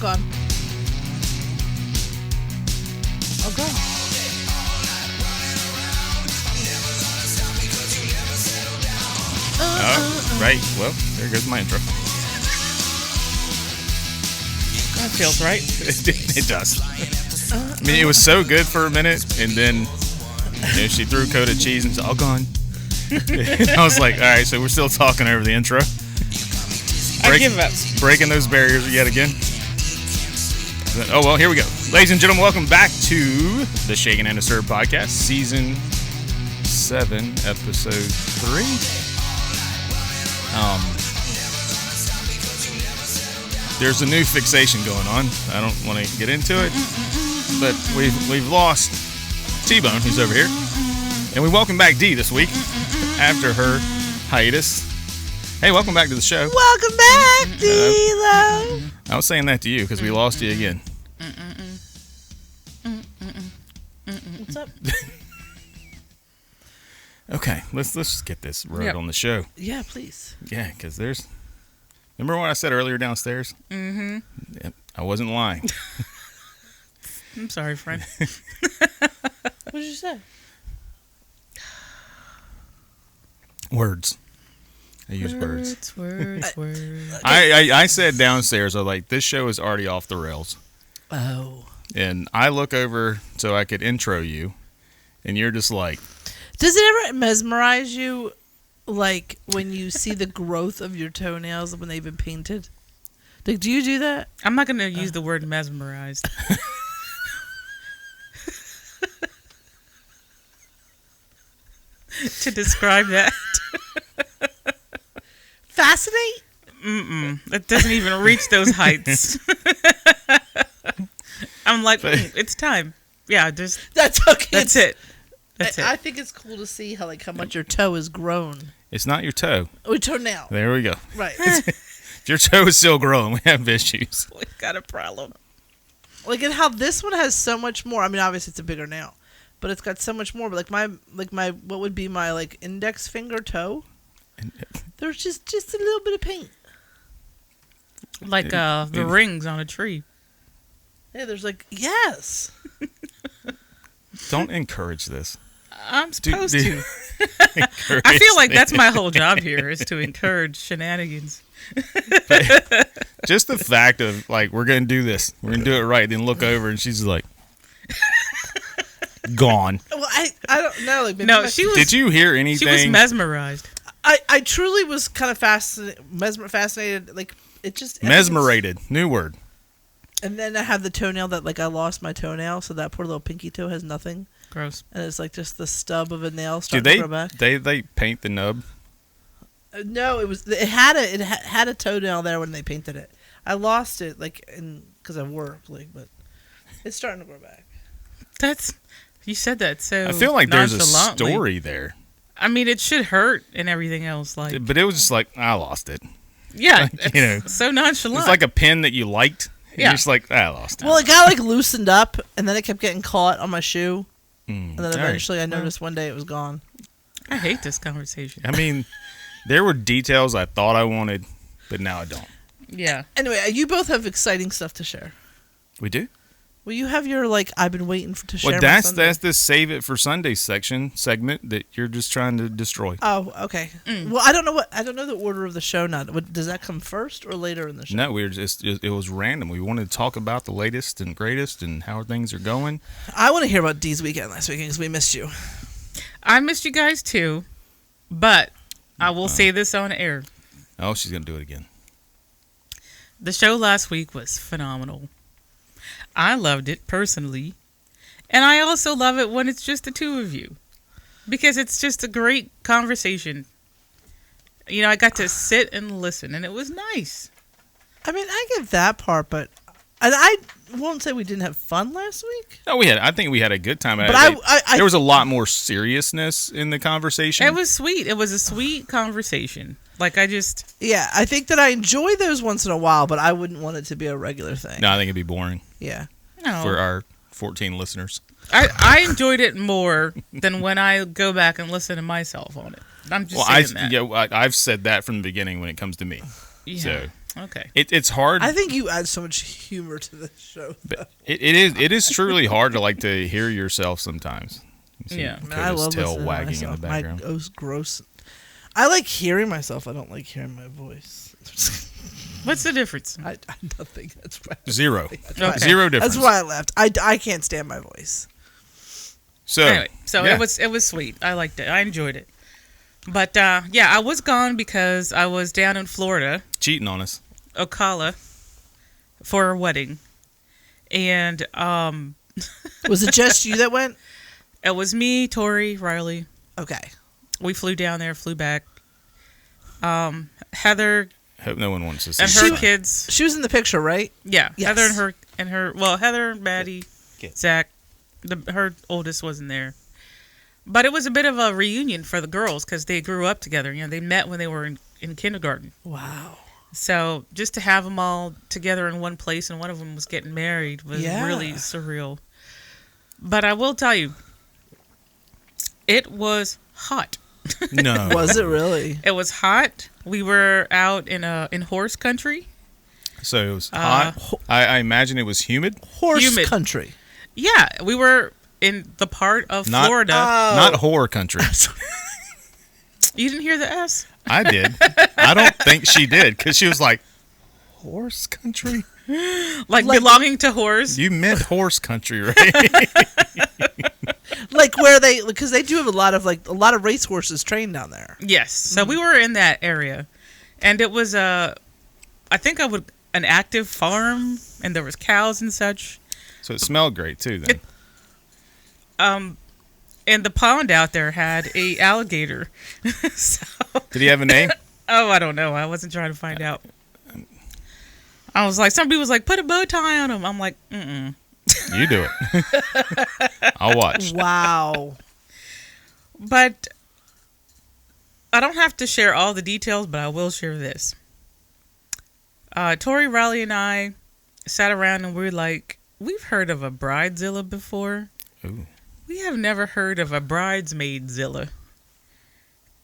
God. Oh, God. Right. Well, there goes my intro. That feels right. It does. I mean, it was so good for a minute, and then she threw a coat of cheese and said, "All gone." And I was like, "All right, so we're still talking over the intro." I give up. Breaking those barriers yet again. Oh well, here we go, ladies and gentlemen. Welcome back to the Shaken and Stirred podcast, season 7, episode 3. There's a new fixation going on. I don't want to get into it, but we've lost T-Bone, who's over here, and we welcome back Dee this week after her hiatus. Hey, welcome back to the show. Welcome back, D-Lo. I was saying that to you because we lost you again. What's up? Okay, let's just get this right on the show. Yeah, please. Yeah, because there's... Remember what I said earlier downstairs? Mm-hmm. Yeah, I wasn't lying. I'm sorry, friend. What did you say? Words. I use words. Words. I said downstairs, I was like, this show is already off the rails. Oh. And I look over so I could intro you, and you're just like... Does it ever mesmerize you, like, when you see the growth of your toenails when they've been painted? Like, do you do that? I'm not going to use the word mesmerized. To describe that. Fascinate? It doesn't even reach those heights. I'm like, it's time. Yeah, just That's okay. that's it. That's it. I think it's cool to see how much your toe has grown. It's not your toe. Oh, toenail. There we go. Right. If your toe is still growing, we have issues. We've got a problem. Like, and how this one has so much more. I mean, obviously it's a bigger nail, but it's got so much more. But my what would be my index finger toe? There's just a little bit of paint. Like the rings on a tree. Yeah, there's yes. Don't encourage this. I'm supposed to. Encourage I feel like me. that's my whole job here is to encourage shenanigans. Just the fact of we're gonna do this, we're gonna do it right, then look over and she's like, gone. Well, I don't know. No, she was. Did you hear anything? She was mesmerized. I truly was kind of fascinated. Like it just Mesmerated. New word. And then I have the toenail that I lost my toenail, so that poor little pinky toe has nothing, Gross. and it's just the stub of a nail Do starting to grow back. they paint the nub? No, it had a toenail there when they painted it. I lost it because of work, but it's starting to grow back. You said that so. I feel like there's a nonchalantly. story there. I mean, it should hurt and everything else. But it was just I lost it. Yeah, so It nonchalant. was like a pen that you liked. And Yeah. You're just I lost it. Well, it got loosened up, and then it kept getting caught on my shoe, and then all right. eventually I noticed one day it was gone. I hate this conversation. I mean, there were details I thought I wanted, but now I don't. Yeah. Anyway, you both have exciting stuff to share. We do? Well, you have your I've been waiting to share. Well, my that's Sunday. the save it for Sunday segment that you're just trying to destroy. Oh, okay. Well, I don't know the order of the show now. Does that come first or later in the show? No, it was random. We wanted to talk about the latest and greatest and how things are going. I want to hear about Dee's weekend last weekend because we missed you. I missed you guys too, but I will say this on air. Oh, she's going to do it again. The show last week was phenomenal. I loved it personally, and I also love it when it's just the two of you because it's just a great conversation. I got to sit and listen, and it was nice. I mean, I get that part, but I won't say we didn't have fun last week. No, I think we had a good time. But there was a lot more seriousness in the conversation. It was sweet. It was a sweet conversation. Yeah, I think that I enjoy those once in a while, but I wouldn't want it to be a regular thing. No, I think it'd be boring. Yeah. No. For our 14 listeners. I enjoyed it more than when I go back and listen to myself on it. I'm just saying that. Yeah, I've said that from the beginning when it comes to me. Yeah. So Okay. It's hard. I think you add so much humor to this show. But it is truly hard to like to hear yourself sometimes. You see Yeah. Man, I Coda's love tail listening to wagging myself. in the background. My gross. I like hearing myself. I don't like hearing my voice. What's the difference? I nothing. That's why. Zero. That's why- Okay. Zero difference. That's why I left. I can't stand my voice. So Anyway, so yeah. it was sweet. I liked it. I enjoyed it. But yeah, I was gone because I was down in Florida, cheating on us. Ocala, for a wedding, and Was it just you that went? it was me, Tori, Riley. Okay. We flew down there, flew back. Heather Hope no one wants to see. and this. her kids. She was in the picture, right? Yeah, Yes. Heather and her. Well, Heather, Maddie, Okay. Zach. Her oldest wasn't there, but it was a bit of a reunion for the girls because they grew up together. You know, they met when they were in kindergarten. Wow. So just to have them all together in one place, and one of them was getting married, was Yeah. really surreal. But I will tell you, it was hot. No. Was it really? It was hot. We were out in horse country. So it was hot. I imagine it was humid. Horse Humid. country. Yeah, we were in the part of Not- Florida. Not horror country. You didn't hear the S? I did. I don't think she did because she was like, horse country? Like belonging to horse. You meant horse country, right? Like where because they do have a lot of racehorses trained down there. Yes. So we were in that area, and it was an active farm, and there was cows and such. So it smelled great too then. And the pond out there had a alligator. So, Did he have a name? oh, I don't know. I wasn't trying to find out. I was like, somebody was like, put a bow tie on him. I'm like, mm-mm. You do it. I'll watch. Wow. But I don't have to share all the details, but I will share this. Tori, Riley, and I sat around and we were like, we've heard of a bridezilla before. Ooh. We have never heard of a bridesmaidzilla.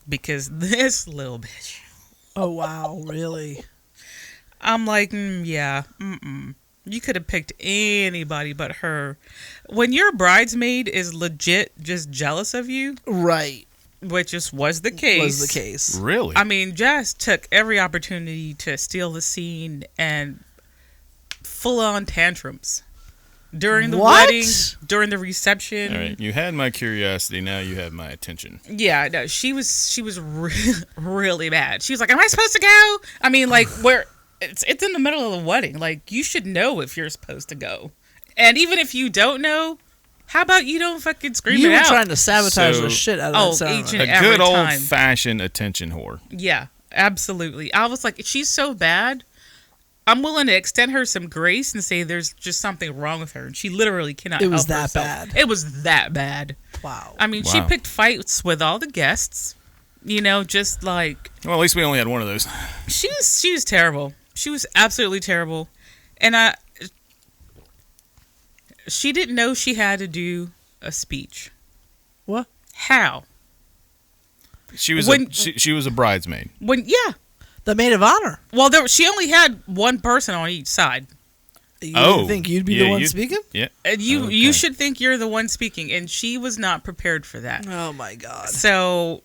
Because this little bitch. Oh wow, really? I'm like, yeah, you could have picked anybody but her. When your bridesmaid is legit just jealous of you, Right. which just was the case. Was the case. Really? I mean, Jess took every opportunity to steal the scene and full-on tantrums. During the What? wedding, during the reception. All right. You had my curiosity. Now you have my attention. Yeah, no, she was really bad. She was like, "Am I supposed to go?" I mean, like, where it's in the middle of the wedding. Like, you should know if you're supposed to go. And even if you don't know, how about you don't fucking scream You it were out? trying to sabotage So- the shit out of Oh, that ceremony. agent- A Every good old time. fashioned attention whore. Yeah, absolutely. I was like, she's so bad. I'm willing to extend her some grace and say there's just something wrong with her. And she literally cannot It was help that herself. bad. It was that bad. Wow. I mean, she Wow. picked fights with all the guests. You know, just like Well, at least we only had one of those. she was terrible. She was absolutely terrible. And she didn't know she had to do a speech. What? How? She was When- she was a bridesmaid. Yeah. The maid of honor. Well, she only had one person on each side. You Oh, didn't think you'd be yeah, the one you- speaking? Yeah. And you Okay. should think you're the one speaking, and she was not prepared for that. Oh my god. So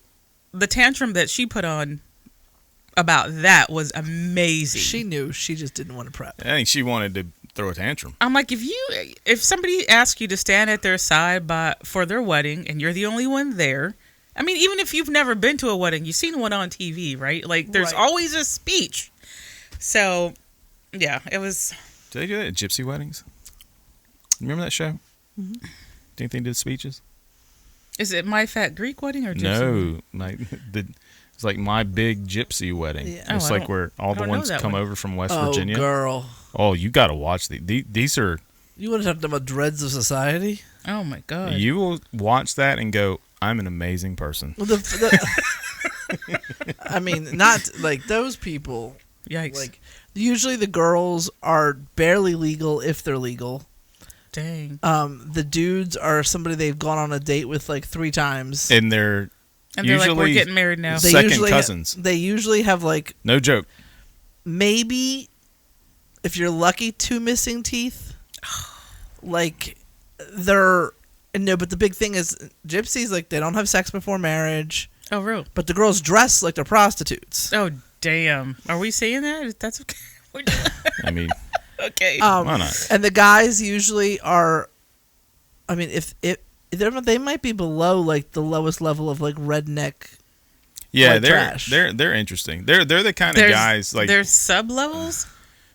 the tantrum that she put on about that was amazing. She knew. She just didn't want to prep. I think she wanted to throw a tantrum. I'm like, if somebody asks you to stand at their side for their wedding, and you're the only one there. I mean, even if you've never been to a wedding, you've seen one on TV, right? Like, there's Right. always a speech. So, yeah, it was. Did they do that at gypsy weddings? Remember that show? Mm-hmm. Think they did speeches? Is it My Fat Greek Wedding or Gypsy? No, it's like My Big Gypsy Wedding. Yeah. It's Oh, I like don't- where all I the don't know ones that come one. over from West Oh, Virginia. girl. Oh, you got to watch these are. You want to talk about dreads of society? Oh my god. You will watch that and go, "I'm an amazing person." Well, I mean, not like those people. Yikes. Like, usually the girls are barely legal if they're legal. Dang. The dudes are somebody they've gone on a date with like 3 times. And they're And they're like, we're usually getting married now. Second cousins. They usually have like no joke. maybe if you're lucky, 2 missing teeth. Like they're no, but the big thing is gypsies, like they don't have sex before marriage. Oh, real? But the girls dress like they're prostitutes. Oh, damn. Are we saying that? That's okay. I mean, Okay. why not? And the guys usually are. I mean, if they might be below like the lowest level of like redneck. Yeah, white trash. they're interesting. They're the kind of guys like. There's sub levels.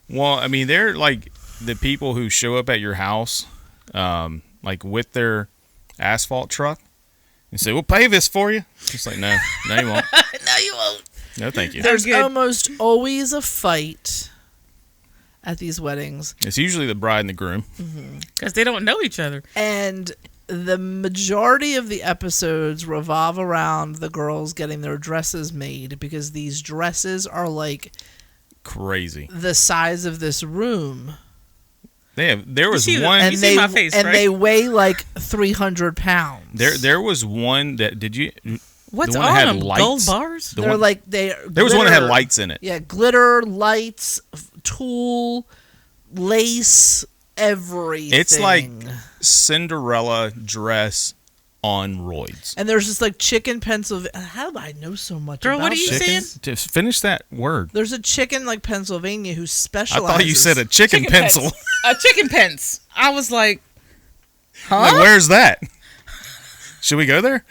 Well, I mean, they're like the people who show up at your house, like with their asphalt truck, and say, "We'll pay this for you." It's like, no, you won't. No, you won't. No, thank you. There's good. almost always a fight at these weddings, It's usually the bride and the groom. Because they don't know each other. and the majority of the episodes revolve around the girls getting their dresses made because these dresses are like Crazy. the size of this room. There was see one. You see my face, right? they weigh like 300 pounds. There was one that did you? What's the one on that had them? lights? Gold bars? The They're one- like they. There was one that had lights in it. Yeah, glitter, lights, tulle, lace, everything. It's like Cinderella dress on roids. And there's this like chick in Pennsylvania. How do I know so much Girl, about what are you this? saying? Just finish that word. There's a chicken like Pennsylvania who I specializes. thought you said a chicken pencil. A chicken pence. I was like, Like, where's that? Should we go there?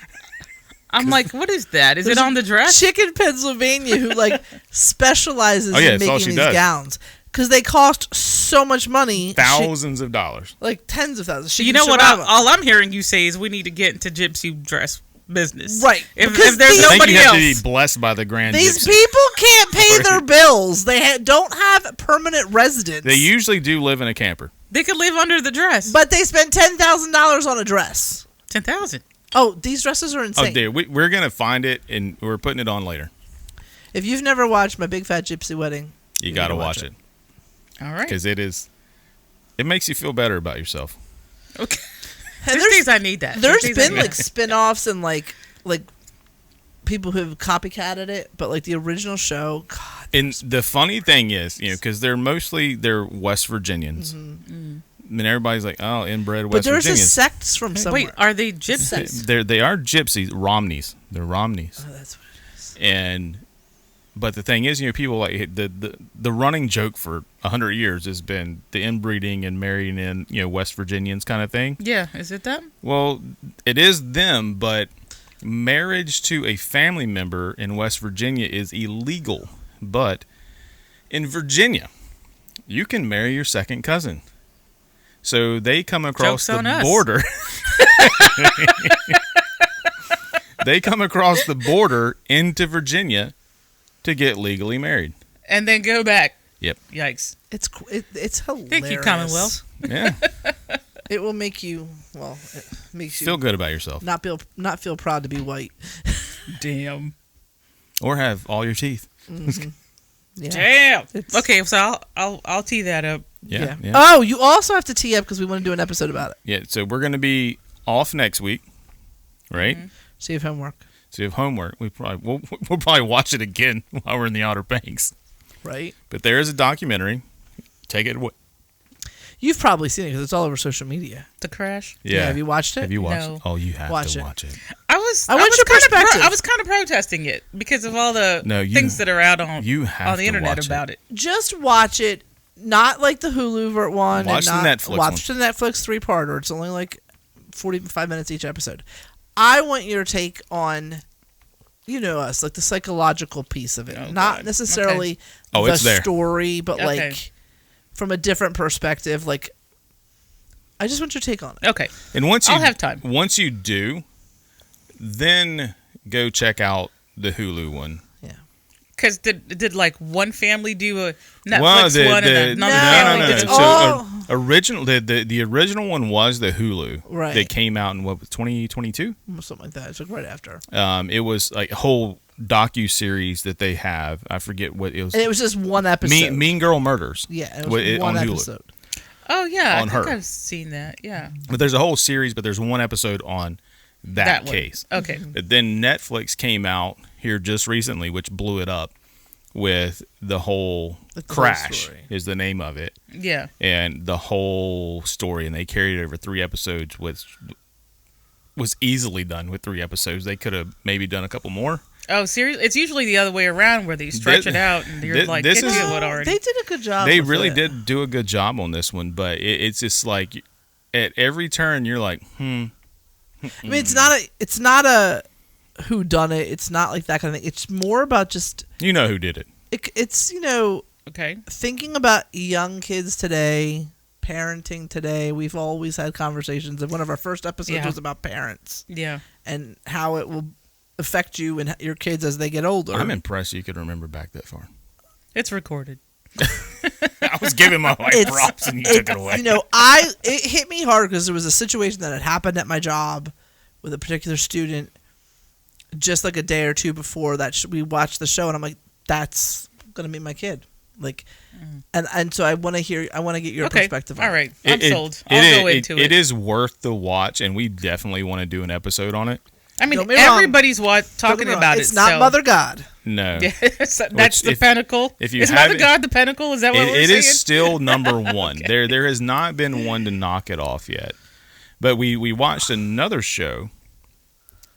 I'm like, what is that? Is There's it on the dress? Chicken Pennsylvania who like specializes Oh, yeah, in that's all making she these does. gowns because they cost so much money. Thousands of dollars. Like tens of thousands. She You can know what? survive on. All I'm hearing you say is we need to get into gypsy dress business. Right, If because there's these- I think nobody you have else. to be blessed by the grand These gypsy. people can't pay their bills. They don't have permanent residence. They usually do live in a camper. They could live under the dress. But they spend $10,000 on a dress. 10,000. Oh, these dresses are Oh, insane. dude, we're gonna find it and we're putting it on later. If you've never watched My Big Fat Gypsy Wedding, You need gotta to watch it All right. because it makes you feel better about yourself. Okay. And There's days I need that. there's days I been need like that. spin-offs and like people who've copycatted it, but like the original show, God, And the funny thing is, because they're West Virginians. And everybody's like, oh, inbred but West there's a Virginians. sects from somewhere. Wait, are they gypsies? They are gypsies, Romneys. They're Romneys. Oh, that's what it is. But the thing is, people like the running joke for 100 years has been the inbreeding and marrying in West Virginians kind of thing. Yeah. Is it them? Well, it is them, but marriage to a family member in West Virginia is illegal. But in Virginia, you can marry your second cousin. So they come across Joke's on the us. border. They come across the border into Virginia to get legally married. And then go back. Yep. Yikes. It's hilarious. Thank you, Commonwealth. Yeah. It will make you it makes you Feel good about yourself. not feel proud to be white. Damn. Or have all your teeth. Yeah. Damn. It's- Okay, so I'll tee that up. Yeah. Yeah. Oh, you also have to tee up because we want to do an episode about it. Yeah. So we're going to be off next week, right? Mm-hmm. So you have homework, So you have homework. We'll probably watch it again while we're in the Outer Banks. right? But there is a documentary. Take it away. You've probably seen it because it's all over social media. The crash. Yeah. Have you watched it? Have you watched No. it? Oh, you have Watch to it. watch it. I was I want was your kinda perspective. I was kind of protesting it because of all the No, you- things that are out on You have the to internet watch about it. Just watch it. Not like the Hulu one. Watch and the not, Netflix Watch the Netflix 3-parter. It's only like 45 minutes each episode. I want your take on, us, like the psychological piece of it. Oh, Not God. necessarily Oh, the it's there. story, but Okay. like from a different perspective. Like, I just want your take on it. Okay. And once you I'll have time. Once you do, then go check out the Hulu one. Because did like one family do a Netflix Well, one and another No, family it's did So all- original the original one was the Hulu Right. that came out in 2022. Something like that. It's like right after. It was like a whole docu-series that they have. I forget what it was. And it was just one episode. Mean Girl Murders. Yeah, it was Wi- one on Hulu. episode. Oh yeah, On I think her. I've seen that. Yeah, But there's a whole series, but there's one episode on that one. case. Okay. But then Netflix came out here just recently, which blew it up. with the whole The whole Crash story. is the name of it, Yeah. and the whole story, and they carried it over 3 episodes, which was easily done with 3 episodes. They could have maybe done a couple more. Oh, seriously? It's usually the other way around where they stretch it out and you're like, this get is- to it already. They did a good job. They with really it. did do a good job on this one, but it's just like at every turn you're like, I mean, it's not a who done it. It's not like that kind of thing. It's more about just you know who did it. it's Okay. thinking about young kids today, parenting today. We've always had conversations, and one of our first episodes Yeah. was about parents Yeah. and how it will affect you and your kids as they get older. I'm impressed you could remember back that far. It's recorded. I was giving my wife props and you took it away. You know, it hit me hard because there was a situation that had happened at my job with a particular student just like a day or two before that we watched the show, and I'm like, that's gonna be my kid. Like, and so I want to get your Okay. perspective on All it. right. I'm sold. I'll go into it. It is worth the watch, and we definitely want to do an episode on it. I mean, Don't get me wrong. everybody's Don't get talking me wrong, about it. it's not so. Mother God. No. Yeah, that's the if- pinnacle. if you is Mother haven't- God the pinnacle? Is that what we're It saying? is still number one. Okay. There has not been one to knock it off yet. But we watched another show,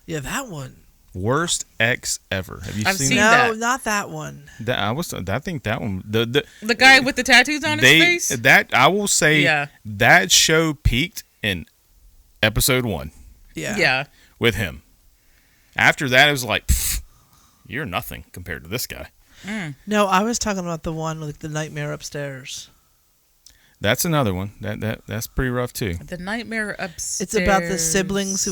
Yeah, that one. Worst Ex Ever. Have you I've seen seen that? No, not that one. I think that one. The The guy with the tattoos on his face? that I will say Yeah. that show peaked in episode 1 Yeah. Yeah. with him. After that, it was like, pfft, you're nothing compared to this guy. No, I was talking about the one with the nightmare upstairs. That's another one. That's pretty rough too. The Nightmare Upstairs. It's about the siblings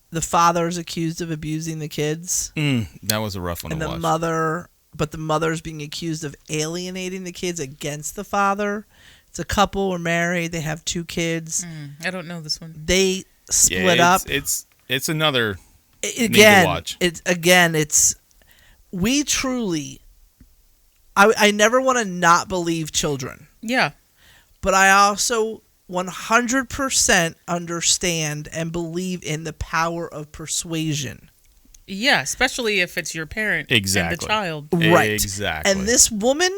the father is accused of abusing the kids, That was a rough one and to the watch. the mother's being accused of alienating the kids against the father. It's a couple, are married, they have 2 kids. I don't know this one. They split up. It's another. Again, watch. It's we truly. I never want to not believe children, Yeah. but I also 100% understand and believe in the power of persuasion. Yeah, especially if it's your parent Exactly. and the child. Right. Exactly. And this woman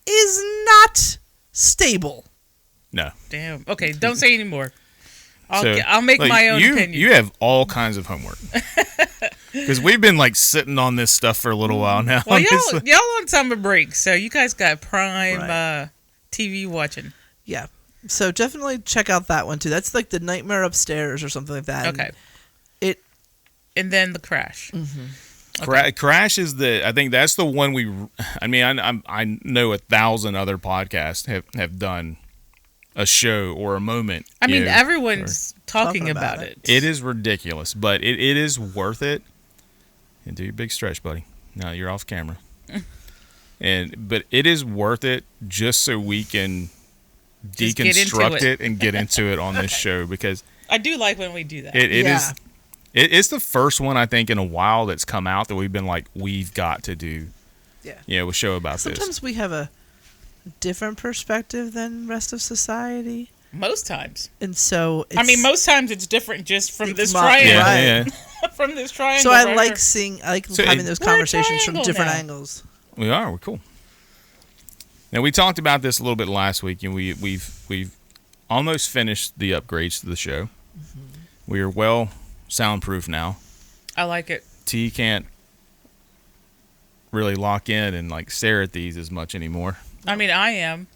is not stable. No. Damn. Okay, don't say anymore. So, I'll make like, my own you, opinion. You have all kinds of homework. Because we've been like sitting on this stuff for a little while now. Well, It's- y'all on summer break, so you guys got prime Right. TV watching. Yeah. So definitely check out that one too. That's like the Nightmare Upstairs or something like that. Okay. It And then the Crash. Crash is I think that's the one I know 1,000 other podcasts have done a show or a moment. I mean, you know, everyone's talking about it. It is ridiculous, but it is worth it. And do your big stretch, buddy. No, you're off camera. But it is worth it just so we can Just get into deconstruct it. it and get into it on this show, because I do like when we do that. it Yeah. is. It's the first one I think in a while that's come out that we've been like, we've got to do. Yeah. A show about Sometimes this. we have a different perspective than rest of society, Most times. and so I mean, most times it's different just from It's this mo- triangle. Yeah, Right. yeah. From this triangle. So I right like here. seeing, I like So having it- those We're a conversations from triangle different now. angles. We're cool. Now we talked about this a little bit last week, and we've almost finished the upgrades to the show. We are well soundproof now. I like it. T can't really lock in and like stare at these as much anymore. I mean, I am.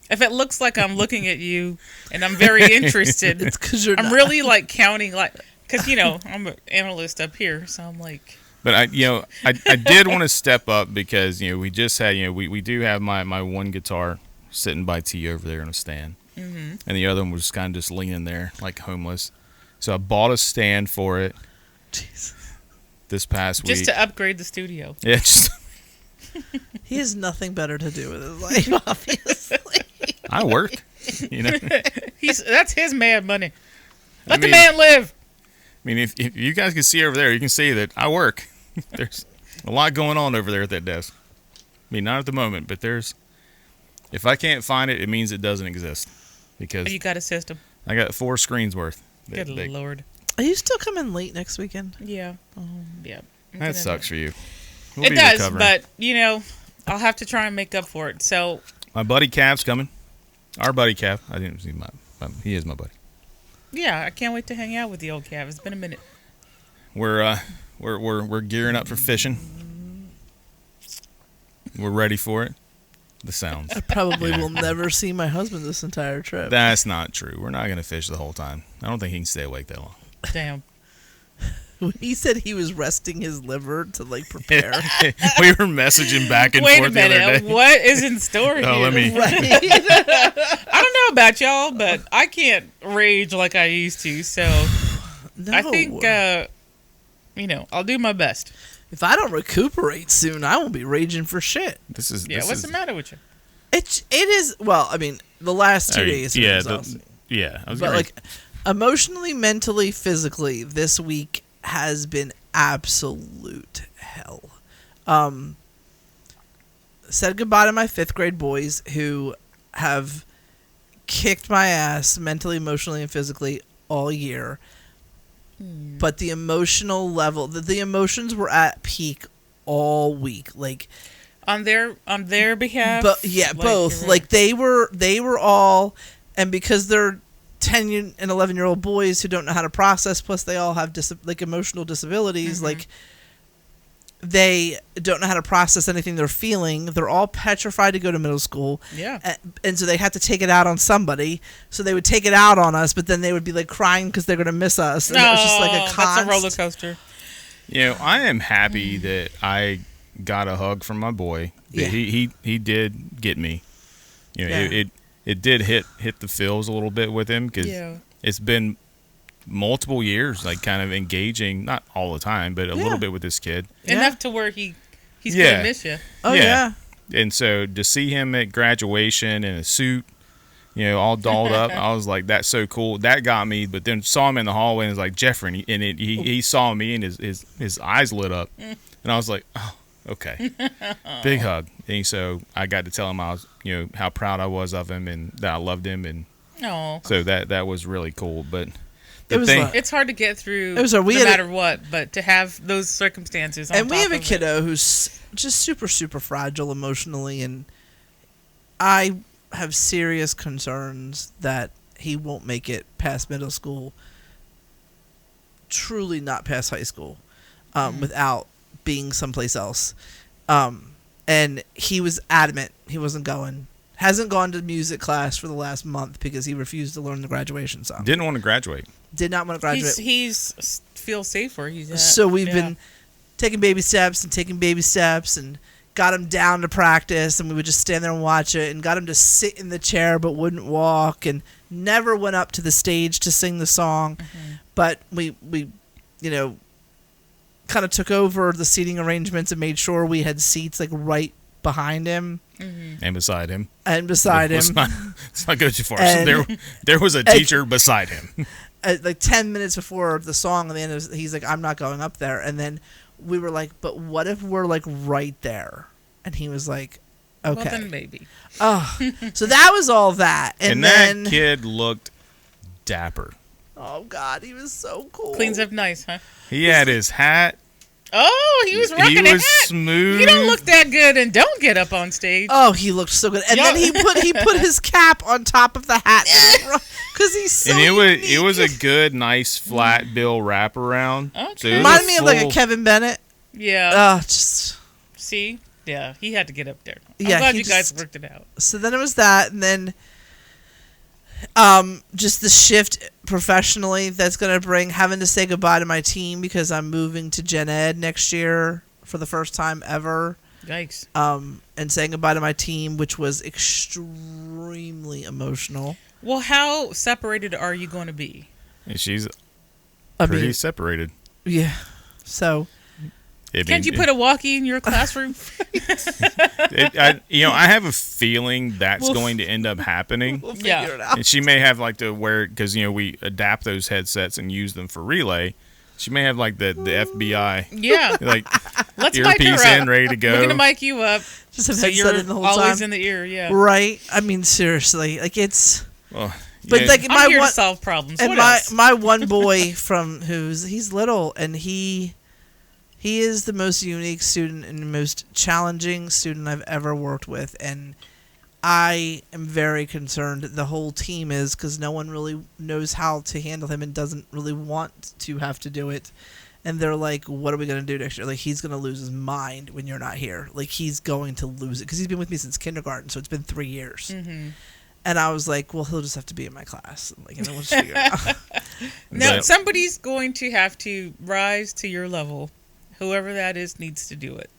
If it looks like I'm looking at you and I'm very interested, It's because you're I'm not. really like counting, like, because, I'm an analyst up here, so I'm like, But I did want to step up because we just had we do have my one guitar sitting by T over there on a stand, and the other one was kind of just leaning there like homeless. So I bought a stand for it Jeez. this past week. just to upgrade the studio. Yeah, just He has nothing better to do with his life, obviously. I work. That's his mad money. Let the mean- man live. I mean, if you guys can see over there, you can see that I work. There's a lot going on over there at that desk. I mean, not at the moment, but if I can't find it, it means it doesn't exist. Because You got a system. I got 4 screens worth. Good Lord. Are you still coming late next weekend? Yeah. Yeah. That sucks for you. We'll It be does, recovering. but you know, I'll have to try and make up for it. So My buddy Cav's coming. Our buddy Cav. I didn't see he is my buddy. yeah, I can't wait to hang out with the old Cav. It's been a minute. We're gearing up for fishing. We're ready for it. The sounds. I probably will never see my husband this entire trip. That's not true. We're not going to fish the whole time. I don't think he can stay awake that long. Damn. He said he was resting his liver to like prepare. We were messaging back and Wait a forth the other minute. day. What is in store here? Oh, let me. I don't know about y'all, but I can't rage like I used to. So No. I think, you know, I'll do my best. if I don't recuperate soon, I won't be raging for shit. This is. Yeah, this what's is, the matter with you? It is. Well, I mean, the last 2 days have been exhausting. I was But gonna- like emotionally, mentally, physically, this week has been absolute hell. Said goodbye to my 5th grade boys who have kicked my ass mentally, emotionally, and physically all year. But the emotional level, the emotions were at peak all week. Like, On their behalf? but yeah, Like, both. you're Like they were all, and because they're 10 and 11-year-old boys who don't know how to process, plus they all have like emotional disabilities, like they don't know how to process anything they're feeling. They're all petrified to go to middle school. Yeah. And so they have to take it out on somebody. So they would take it out on us, but then they would be like crying because they're going to miss us. And it was just like a constant. That's a roller coaster. You know, I am happy that I got a hug from my boy. Yeah. He did get me. You know, Yeah. it did hit the feels a little bit with him because Yeah. it's been multiple years, like kind of engaging, not all the time, but a little bit with this kid. Yeah. Enough to where he's Yeah. gonna miss you. Oh, Yeah. yeah. And so to see him at graduation in a suit, you know, all dolled up, I was like, that's so cool. That got me. But then saw him in the hallway and was like, Jeffrey, and he saw me and his eyes lit up, and I was like, oh, okay, big hug. And so I got to tell him I was, you know, how proud I was of him and that I loved him, and No. so that was really cool. But the It was thing, like- It's hard to get through It was a- we no had a- matter what, but to have those circumstances on And we top have a of it. kiddo who's just super, super fragile emotionally, and I have serious concerns that he won't make it past middle school, truly not past high school, without being someplace else. And he was adamant he wasn't going. Hasn't gone to music class for the last month because he refused to learn the graduation song. didn't want to graduate. Did not want to graduate. He's feels safe where he's at. So we've Yeah. been taking baby steps and got him down to practice, and we would just stand there and watch it, and got him to sit in the chair but wouldn't walk, and never went up to the stage to sing the song. But we you know, kind of took over the seating arrangements and made sure we had seats like right behind him And beside him, and beside him. let's not go too far. And- there was a teacher beside him. Like 10 minutes before the song, and the end, he's like, "I'm not going up there." And then we were like, "But what if we're like right there?" And he was like, "Okay." Well, then maybe. Oh, so that was all that, and then that kid looked dapper. oh god, he was so cool. Cleans up nice, huh? He had his hat. Oh, he was rocking He a was hat. smooth. You don't look that good and don't get up on stage. Oh, he looked so good, and then he put his cap on top of the hat because he's so. And it unique. was a good, nice flat bill wraparound. Okay. So it was reminded me of like a full- Kevin Bennett. Yeah. Just See? Yeah, he had to get up there. I'm Yeah, glad he you guys just- worked it out. so then it was that, and then just the shift professionally that's going to bring having to say goodbye to my team because I'm moving to Gen Ed next year for the first time ever. Yikes. And saying goodbye to my team, which was extremely emotional. Well, how separated are you going to be? And she's I pretty mean, separated. yeah. So Can't you put a walkie in your classroom? I have a feeling that's We'll going to end up happening. we'll Yeah. figure it out. And she may have like to wear, because we adapt those headsets and use them for relay. She may have like the FBI Yeah. like Let's mic her earpiece up. in, ready to We're going to go. mic you up Just have so headset you're in the whole always time. in the ear. Yeah. Right? I mean, seriously. Like, it's... Well, But, yeah, like, I'm my here one... to solve problems. And What my else? my one boy he's little, and he He is the most unique student and the most challenging student I've ever worked with, and I am very concerned. The whole team is, because no one really knows how to handle him and doesn't really want to have to do it. And they're like, what are we going to do next year? Like, he's going to lose his mind when you're not here. Like, he's going to lose it. Because he's been with me since kindergarten, so it's been 3 years. Mm-hmm. And I was like, well, he'll just have to be in my class. Like, and then we'll just figure it out. No, But- somebody's going to have to rise to your level. Whoever that is needs to do it.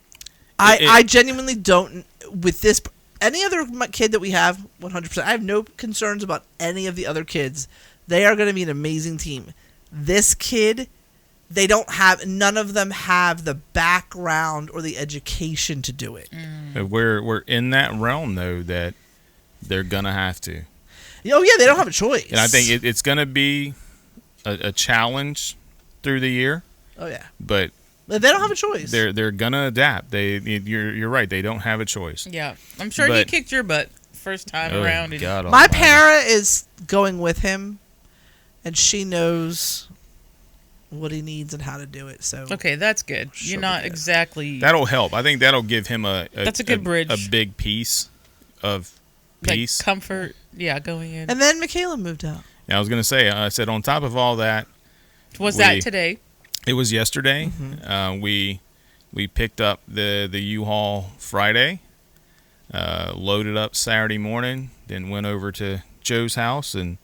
I genuinely don't, with this, any other kid that we have, 100%, I have no concerns about any of the other kids. They are going to be an amazing team. This kid, none of them have the background or the education to do it. We're in that realm, though, that they're going to have to. Oh, yeah, they don't have a choice. And I think it's going to be a challenge through the year, Oh, yeah. but They don't have a choice. they're going to adapt. You're right. They don't have a choice. Yeah. I'm sure he But- kicked your butt first time Oh, around. And God My almighty. para is going with him, and she knows what he needs and how to do it. So Okay, that's good. She'll You're be not good. exactly That'll help. I think that'll give him That's a good bridge. a big piece of like peace. comfort. Yeah, going in. And then Michaela moved out. Now, I was going to say, I said on top of all that, Was we- that today? it was yesterday. Mm-hmm. We picked up the U-Haul Friday, loaded up Saturday morning, then went over to Joe's house and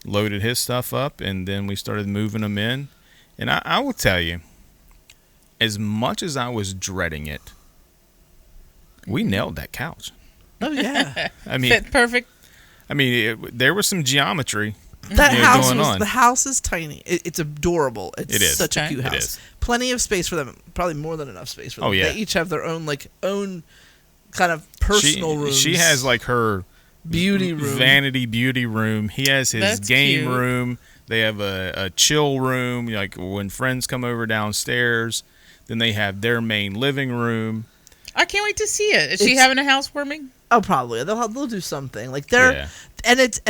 loaded his stuff up, and then we started moving them in. And I will tell you, as much as I was dreading it, we nailed that couch. Oh, yeah. I mean, Fit perfect. there was some geometry. That Yeah, house going on. the house is tiny. It's adorable. It's It is. such a Okay. cute It house. is. Plenty of space for them. Probably more than enough space for them. Oh, yeah. They each have their own kind of personal rooms. She has like her beauty room. vanity beauty room. He has his That's game cute. room. They have a chill room, like when friends come over downstairs. Then they have their main living room. I can't wait to see it. Is she It's- having a housewarming? Oh, probably they'll do something like they're Yeah. and it's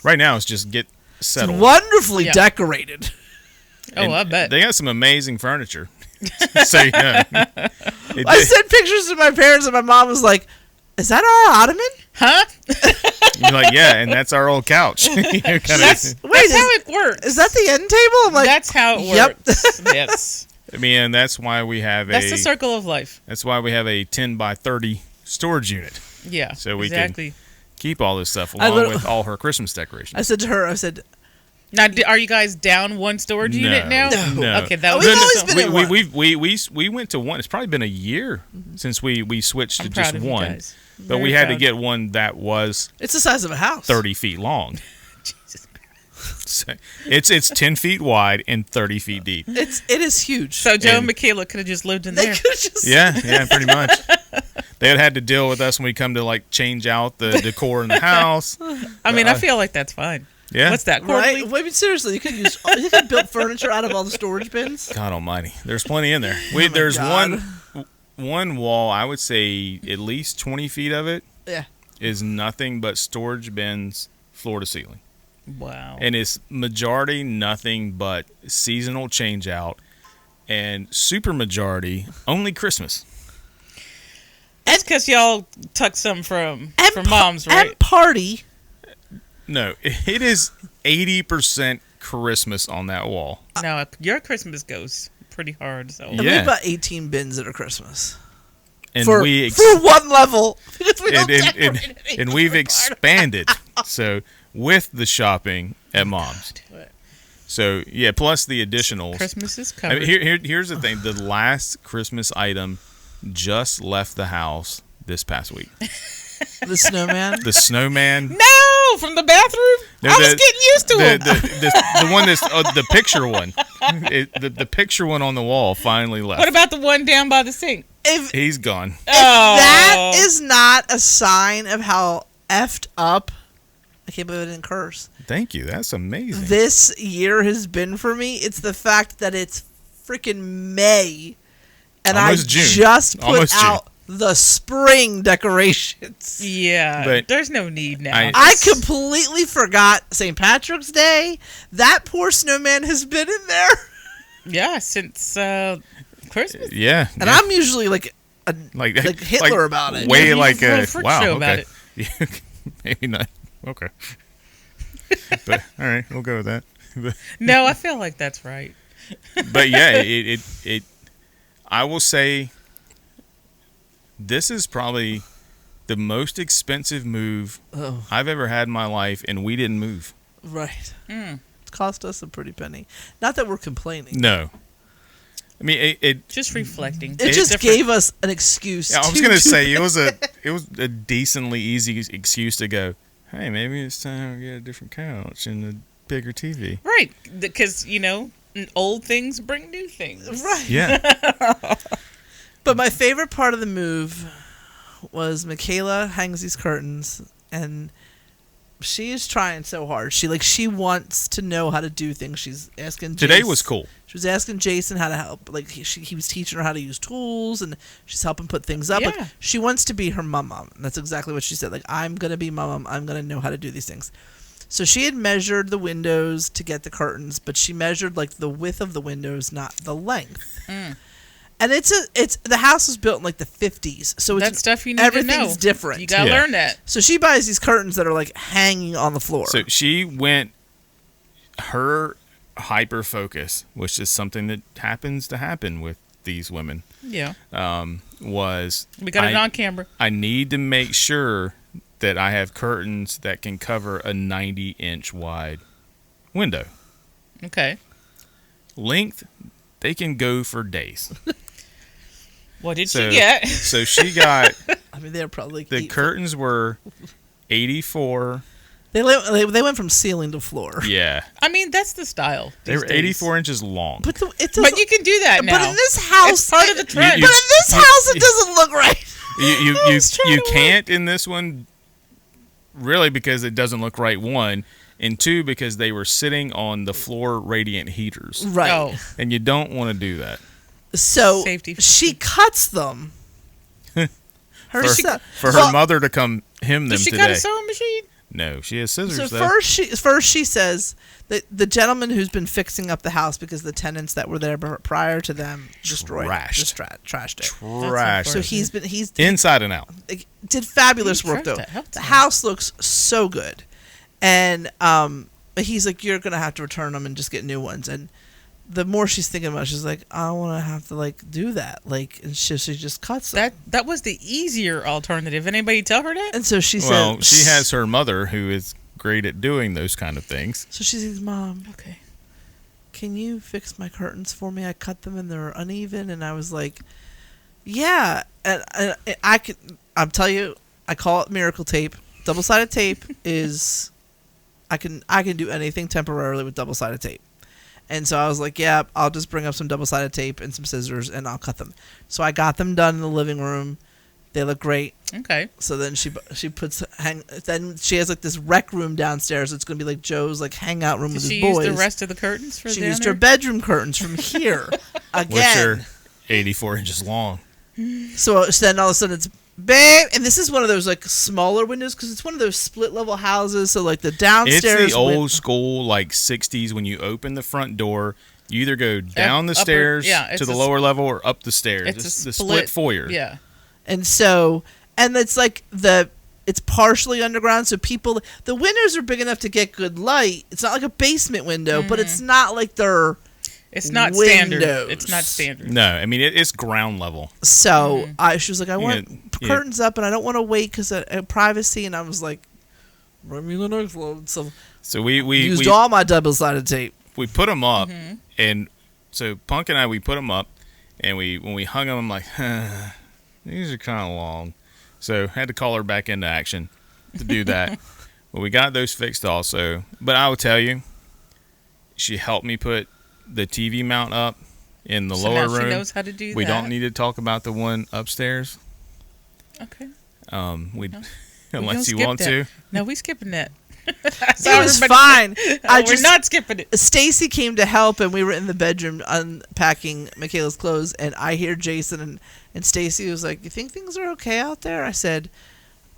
Right now, it's just get settled. wonderfully Yeah. decorated. Oh, And I bet. they got some amazing furniture. So yeah, It I did- sent pictures to my parents, and my mom was like, "Is that our ottoman?" Huh? you're like, yeah, and that's our old couch. You kinda- That's Wait, how it works. Is that the end table? I'm like, That's how it yep. works. Yes. I mean, that's why we have That's the circle of life. That's why we have a 10 by 30 storage unit. Yeah. So we exactly. Keep all this stuff I along lit- with all her Christmas decorations. I said to her, I said, Now, are you guys down one storage unit now? No. Okay, that Oh, was we've just always something- been at one. we went to one. It's probably been a year since we switched I'm to proud just of you one. guys. But Very we had to proud. get one that was "It's the size of a house." 30 feet long. Jesus. So it's 10 feet wide and 30 feet deep. It is huge. So Joe and And- Michaela could have just lived in they there. could just Yeah, pretty much. They had to deal with us when we come to like change out the decor in the house. I mean, I feel like that's fine. Yeah. What's that, quarterly? right. I mean, seriously, you could build furniture out of all the storage bins. God almighty. There's plenty in there. my There's God. one wall, I would say at least 20 feet of it Yeah. is nothing but storage bins floor to ceiling. Wow. And it's majority nothing but seasonal change out and super majority only Christmas. That's because y'all took some from And moms, right? And party. No, it is 80% Christmas on that wall. No, your Christmas goes pretty hard. So And we Yeah. have about 18 bins that are Christmas. And for one level. Because we don't decorate anything and we've for expanded. So with the shopping at Mom's. Right. So yeah, plus the additionals. Christmas is I covered. mean, here's the thing. The last Christmas item just left the house this past week. The snowman. The snowman. no, from the bathroom. No, I was getting used to him. The one that's the picture one. The picture one on the wall finally left. What about the one down by the sink? If He's gone. that is not a sign of how effed up, I can't believe I didn't curse, Thank you. That's amazing. this year has been for me. It's the fact that it's freaking May and Almost I June. just put Almost June. out the spring decorations. Yeah, But there's no need now. I- I completely forgot St. Patrick's Day. That poor snowman has been in there. yeah, since Christmas. Yeah. And I'm usually like like Hitler about it. Way Yeah, like he's a real a freak wow. show Okay. about it. Yeah, maybe not. Okay. But all right, we'll go with that. No, I feel like that's right. But yeah, it I will say this is probably the most expensive move Oh, I've ever had in my life, and we didn't move. right. Mm. It cost us a pretty penny. Not that we're complaining. No. I mean, it Just reflecting. It just Different- gave us an excuse. I was to gonna do say it. it was a decently easy excuse to go, hey, maybe it's time to get a different couch and a bigger TV. Right, because old things bring new things. Right. Yeah. But my favorite part of the move was Michaela hangs these curtains, and she is trying so hard. She wants to know how to do things. She's asking. Today Jace- was cool. She was asking Jason how to help. Like he was teaching her how to use tools, and she's helping put things up. Like Yeah. she wants to be her mom. And that's exactly what she said. Like, I'm gonna be mom. I'm gonna know how to do these things. So she had measured the windows to get the curtains, but she measured like the width of the windows, not the length. Mm. And it's the house was built in like the 50s, so it's That's stuff you need to know. everything's different. You gotta Yeah. learn that. So she buys these curtains that are like hanging on the floor. So she went her hyper focus, which is something that happens to happen with these women, Yeah, was we got it on camera. I need to make sure that I have curtains that can cover a 90-inch wide window. Okay. Length, they can go for days. What did So- she get? So she got I mean, they're probably like the eight- curtains were 84. They went from ceiling to floor. Yeah, I mean, that's the style. they these were days. 84 inches long. But But you can do that now. But in this house, It's part of the trend. But in this house, it doesn't look right. You can't in this one, really, because it doesn't look right. One, and two, because they were sitting on the floor radiant heaters, Right. Oh, and you don't want to do that. So Safety. she cuts them. Herself. For her Well, mother to come hem them does she today. got a sewing machine? No, she has scissors So though. first she says that the gentleman who's been fixing up the house because the tenants that were there prior to them destroyed Trashed. it, just trashed it. Trash. So unfortunate. he's Inside and out. like, did fabulous He work though. trashed that house. The house looks so good, and but he's like, you're gonna have to return them and just get new ones. And the more she's thinking about it, she's like, I don't want to have to like do that. Like, and she just cuts them. That was the easier alternative. Anybody tell her that? And so she said, Well, she has her mother who is great at doing those kind of things. So she says, Mom, Okay. can you fix my curtains for me? I cut them and they're uneven. And I was like, yeah. And I can, I'll tell you, I call it miracle tape. Double-sided tape is, I can do anything temporarily with double-sided tape. And so I was like, yeah, I'll just bring up some double-sided tape and some scissors and I'll cut them. So I got them done in the living room. They look great. Okay. So then she puts then she has like this rec room downstairs. It's gonna be like Joe's like hangout room Did with she his use boys. the rest of the curtains for She down used there? her bedroom curtains from here Which again. are 84 inches long. So then all of a sudden it's babe, and this is one of those like smaller windows because it's one of those split level houses. So like the downstairs. It's the old school, like 60s, when you open the front door, you either go down the upper- stairs yeah, to it's the a lower level or up the stairs. It's a the split foyer. Yeah. And so, and it's like it's partially underground, so the windows are big enough to get good light. It's not like a basement window, but it's not like they're It's not windows. standard. It's not standard. No, I mean, it's ground level. So she was like, I want Yeah. curtains up, and I don't want to wait because of privacy. And I was like, bring me the next load. So So we used all my double-sided tape. we put them up, and so Punk and I, we put them up, and when we hung them, I'm like, these are kind of long. So had to call her back into action to do that. Well, we got those fixed also. But I will tell you, she helped me put the TV mount up in the So lower now room. she knows how to do We that. don't need to talk about the one upstairs. Okay. We No. unless you skip want that. to. No, we skipping that. It was fine. We're not skipping it. Stacy came to help, and we were in the bedroom unpacking Michaela's clothes, and I hear Jason and Stacy was like, "You think things are okay out there?" I said,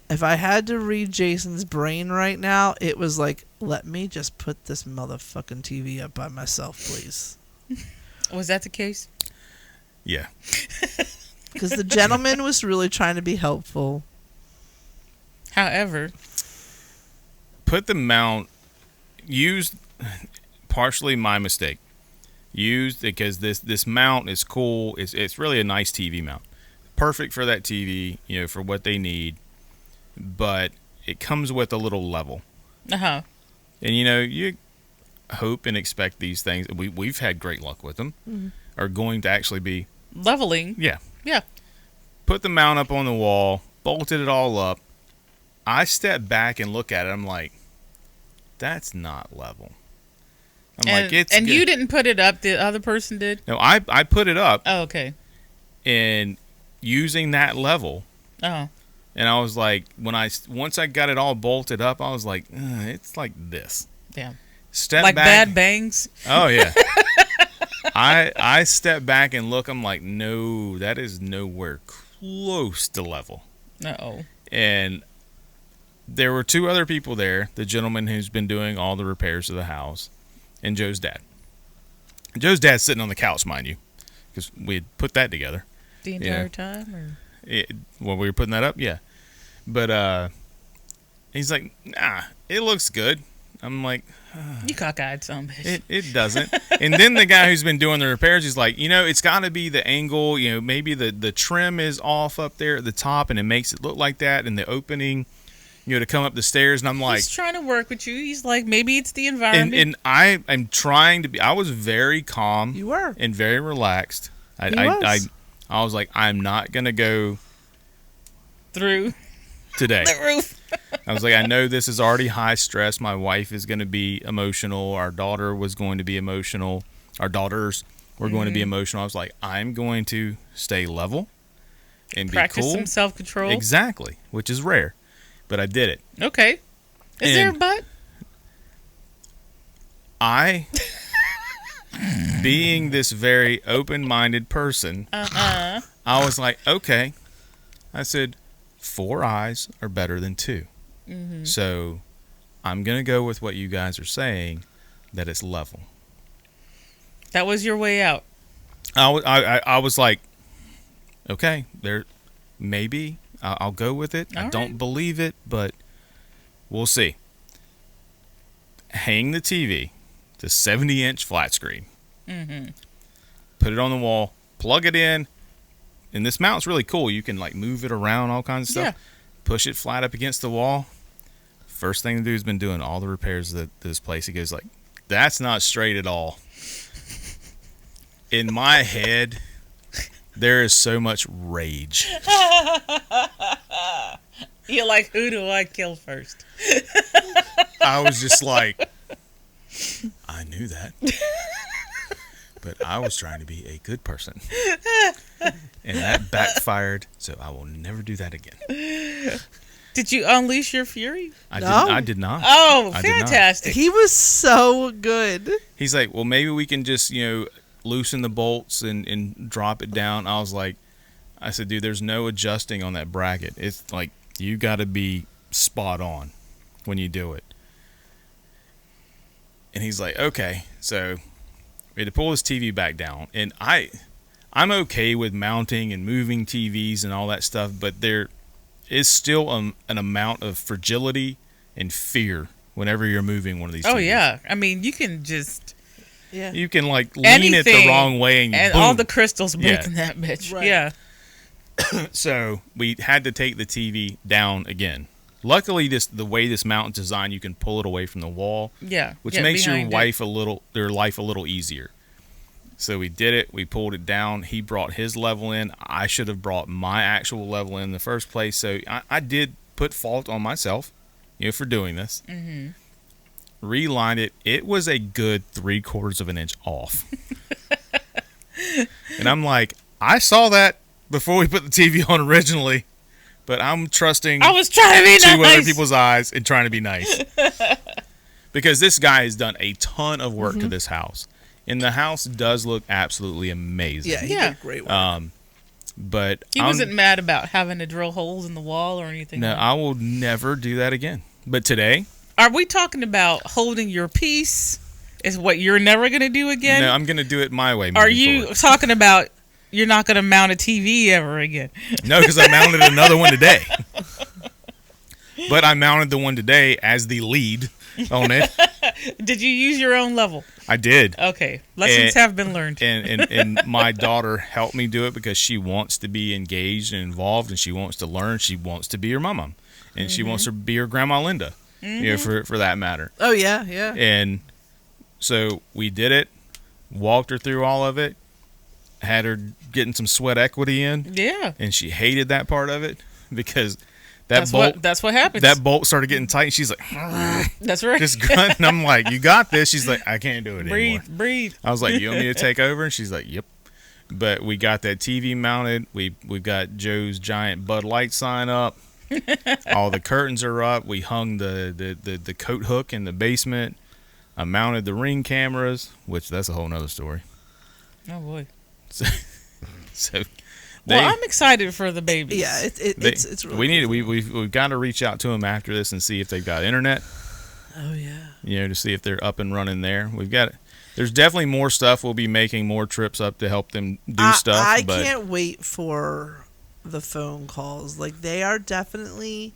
"If I had to read Jason's brain right now, it was like, let me just put this motherfucking TV up by myself, please." Was that the case? Yeah. Because the gentleman was really trying to be helpful. However, Put the mount, used, partially my mistake. Used because this mount is cool. It's really a nice TV mount. Perfect for that TV, for what they need. But it comes with a little level. uh-huh. And you hope and expect these things. We've had great luck with them. Mm-hmm. Are going to actually be Leveling. yeah. Yeah. Put the mount up on the wall, bolted it all up. I step back and look at it. I'm like, that's not level. And you didn't put it up. The other person did. No, I put it up Oh, okay. and using that level. Oh. And I was like, once I got it all bolted up, I was like, it's like this. Damn. Step Like back. bad bangs. Oh yeah. I step back and look. I'm like, no, that is nowhere close to level. Uh-oh. And there were two other people there. The gentleman who's been doing all the repairs to the house, and Joe's dad. Joe's dad's sitting on the couch, mind you, because we had put that together. The entire time? Or? When we were putting that up, yeah. But he's like, nah, it looks good. I'm like, You cockeyed some bitch. it doesn't. And then the guy who's been doing the repairs, he's like, it's got to be the angle. Maybe the trim is off up there at the top, and it makes it look like that. And the opening, to come up the stairs. And I'm like, He's trying to work with you. He's like, maybe it's the environment. and I'm trying to be. I was very calm. You were. And very relaxed. I was like, I'm not gonna go Through today. the roof. I was like, I know this is already high stress. My wife is going to be emotional. Our daughter was going to be emotional. Our daughters were going to be emotional. I was like, I'm going to stay level and Practice be cool. some self-control. Exactly, which is rare, but I did it. Okay. Is there a And- but? I, being this very open-minded person, Uh-uh. I was like, okay. I said, 4 eyes are better than 2. Mm-hmm. So I'm going to go with what you guys are saying, that it's level. That was your way out. I was like, okay, maybe I'll go with it. All I don't right. believe it, but we'll see. Hang the TV to 70-inch flat screen. Mm-hmm. Put it on the wall. Plug it in. And this mount's really cool. You can move it around, all kinds of stuff. Yeah. Push it flat up against the wall. First thing the dude's been doing all the repairs to this place. He goes like, that's not straight at all. In my head, there is so much rage. You're like, who do I kill first? I was just like, I knew that. But I was trying to be a good person. And that backfired, so I will never do that again. Did you unleash your fury? I No. did not. Oh, I did not. fantastic. He was so good. He's like, well, maybe we can just, loosen the bolts and drop it down. I said, dude, there's no adjusting on that bracket. It's like, you got to be spot on when you do it. And he's like, okay. So we had to pull this TV back down. And I'm okay with mounting and moving TVs and all that stuff, but there is still an amount of fragility and fear whenever you're moving one of these TVs. Oh, yeah. I mean, you can just... Yeah. You can lean it the Anything, wrong way and boom. all the crystals break Yeah. in that bitch. Right. Yeah. So we had to take the TV down again. Luckily, the way this mount is designed, you can pull it away from the wall, Yeah. which Get makes behind their life a little easier. So we did it. We pulled it down. He brought his level in. I should have brought my actual level in the first place. So I did put fault on myself, for doing this. Mm-hmm. Relined it. It was a good 3/4 of an inch off. And I'm like, I saw that before we put the TV on originally, but I'm trusting I was trying to be two nice. other people's eyes and trying to be nice. Because this guy has done a ton of work to this house. And the house does look absolutely amazing. Yeah, he Yeah. did great work. But He wasn't mad about having to drill holes in the wall or anything. No, like I will never do that again. But today, Are we talking about holding your peace? Is what you're never going to do again? no, I'm going to do it my way. Are moving you forward. talking about you're not going to mount a TV ever again. No, because I mounted another one today. But I mounted the one today as the lead on it. Did you use your own level? I did. Okay. Lessons have been learned. And my daughter helped me do it because she wants to be engaged and involved, and she wants to learn. She wants to be her mama, and she wants to be her grandma Linda, for that matter. Oh yeah. And so we did it, walked her through all of it, had her getting some sweat equity in. Yeah. And she hated that part of it because That's what happens. That bolt started getting tight, and she's like, that's right. just grunting. I'm like, you got this. She's like, I can't do it anymore. Breathe. I was like, you want me to take over? And she's like, yep. But we got that TV mounted. We got Joe's giant Bud Light sign up. All the curtains are up. We hung the coat hook in the basement. I mounted the Ring cameras, which that's a whole nother story. Oh boy. So I'm excited for the babies. Yeah, it's really we've got to reach out to them after this and see if they've got internet. Oh yeah. To see if they're up and running there. There's definitely more stuff. We'll be making more trips up to help them do stuff. I can't wait for the phone calls. Like, they are definitely,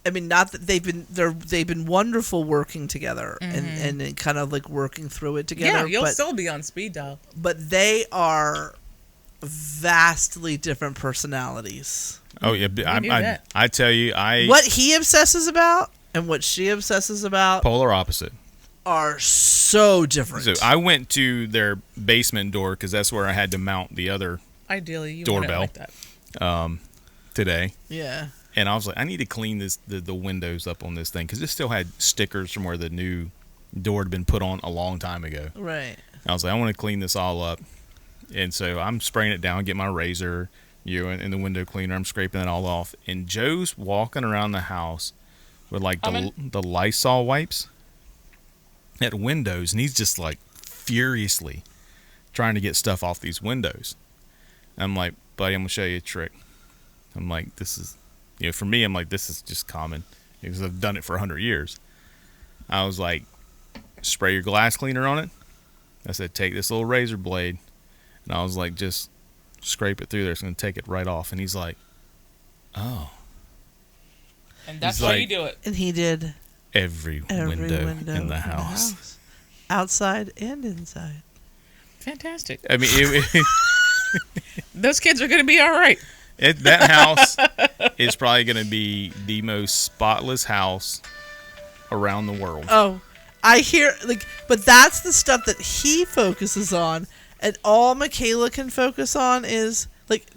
I mean, not that they've been wonderful working together and kind of like working through it together. Yeah, you'll still be on speed dial. But they are vastly different personalities. Oh yeah, I tell you, what he obsesses about and what she obsesses about polar opposite are so different. So I went to their basement door because that's where I had to mount the other ideally you doorbell want it like that. Yeah. And I was like, I need to clean the windows up on this thing because it still had stickers from where the new door had been put on a long time ago. Right. I was like, I want to clean this all up. And so I'm spraying it down, get my razor, and the window cleaner. I'm scraping it all off. And Joe's walking around the house with like the Lysol wipes at windows, and he's just like furiously trying to get stuff off these windows. And I'm like, buddy, I'm gonna show you a trick. I'm like, this is, for me, I'm like, this is just common because I've done it for 100 years. I was like, spray your glass cleaner on it. I said, take this little razor blade. And I was like, just scrape it through there. It's going to take it right off. And he's like, oh. And that's how you do it. And he did every window in the house. Outside and inside. Fantastic. I mean, those kids are going to be all right. That house is probably going to be the most spotless house around the world. Oh, I hear, but that's the stuff that he focuses on. And all Michaela can focus on is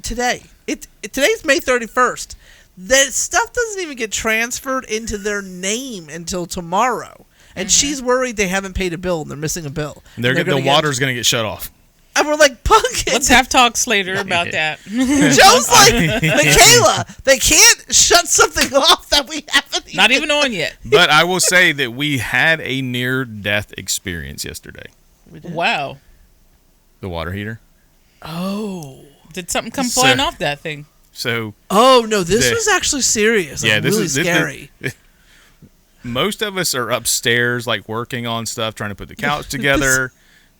today. Today's May 31st. That stuff doesn't even get transferred into their name until tomorrow. And she's worried they haven't paid a bill and they're missing a bill. The water's going to get shut off. And we're like, Pumpkin. Let's have talks later about that. Joe's like, Michaela, they can't shut something off that we haven't not even on yet. But I will say that we had a near-death experience yesterday. Wow. The water heater. Oh. Did something come flying off that thing? So. Oh, no, this was actually serious. Yeah, this really is scary. Most of us are upstairs, working on stuff, trying to put the couch together,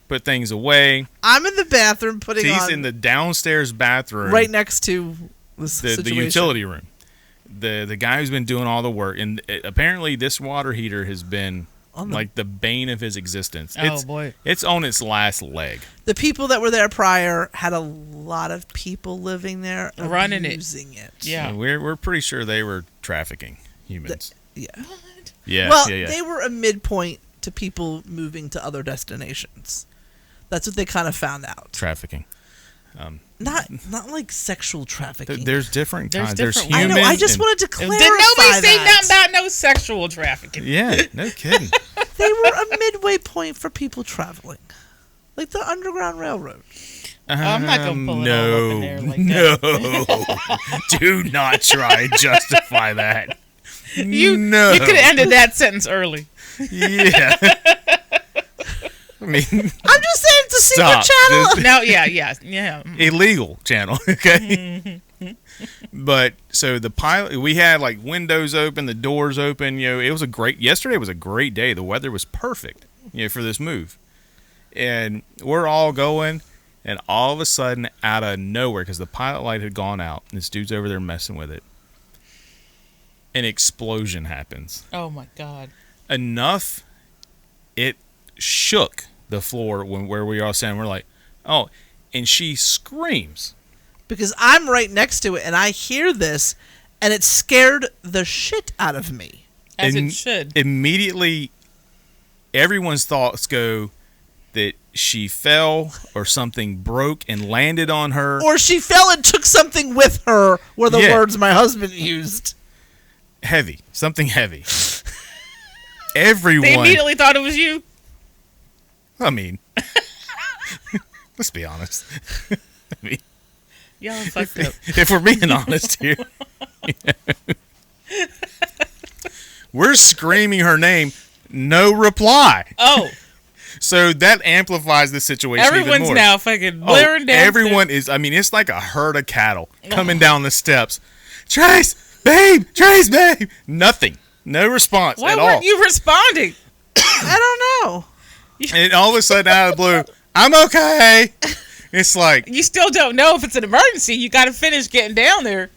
put things away. I'm in the bathroom putting He's in the downstairs bathroom. Right next to the utility room. The guy who's been doing all the work. And apparently this water heater has been the bane of his existence. Boy. It's on its last leg. The people that were there prior had a lot of people living there running using it. Yeah. We're pretty sure they were trafficking humans. Yeah. Yeah. Well, they were a midpoint to people moving to other destinations. That's what they kind of found out. Trafficking. Not like sexual trafficking. There's different kinds. There's human. I know. I just wanted to clarify Did nobody say that. nothing about no sexual trafficking? Yeah, no kidding. They were a midway point for people traveling, like the Underground Railroad. I'm not gonna pull it all up in there like that. No, do not try to justify that. You could have ended that sentence early. Yeah. I mean, I'm just saying it's a secret channel. No, yeah. Illegal channel, okay? But so the pilot, we had windows open, the doors open. It was yesterday was a great day. The weather was perfect, for this move, and we're all going. And all of a sudden, out of nowhere, because the pilot light had gone out, and this dude's over there messing with it, an explosion happens. Oh my God. Enough, it shook the floor where we were all standing. We're like, oh, and she screams. Because I'm right next to it, and I hear this, and it scared the shit out of me. As it should. Immediately, everyone's thoughts go that she fell or something broke and landed on her. Or she fell and took something with her, were the words my husband used. Heavy. Something heavy. Everyone. They immediately thought it was you. I mean, let's be honest. I mean, Y'all fucked up. if we're being honest here, we're screaming her name, no reply. Oh. So that amplifies the situation even Everyone's more. now fucking blaring down. Everyone is, I mean, it's like a herd of cattle coming down the steps. Trace, babe, nothing. No response Why at all. weren't you responding? I don't know. And all of a sudden, out of the blue, I'm okay. It's like, You still don't know if it's an emergency. You got to finish getting down there.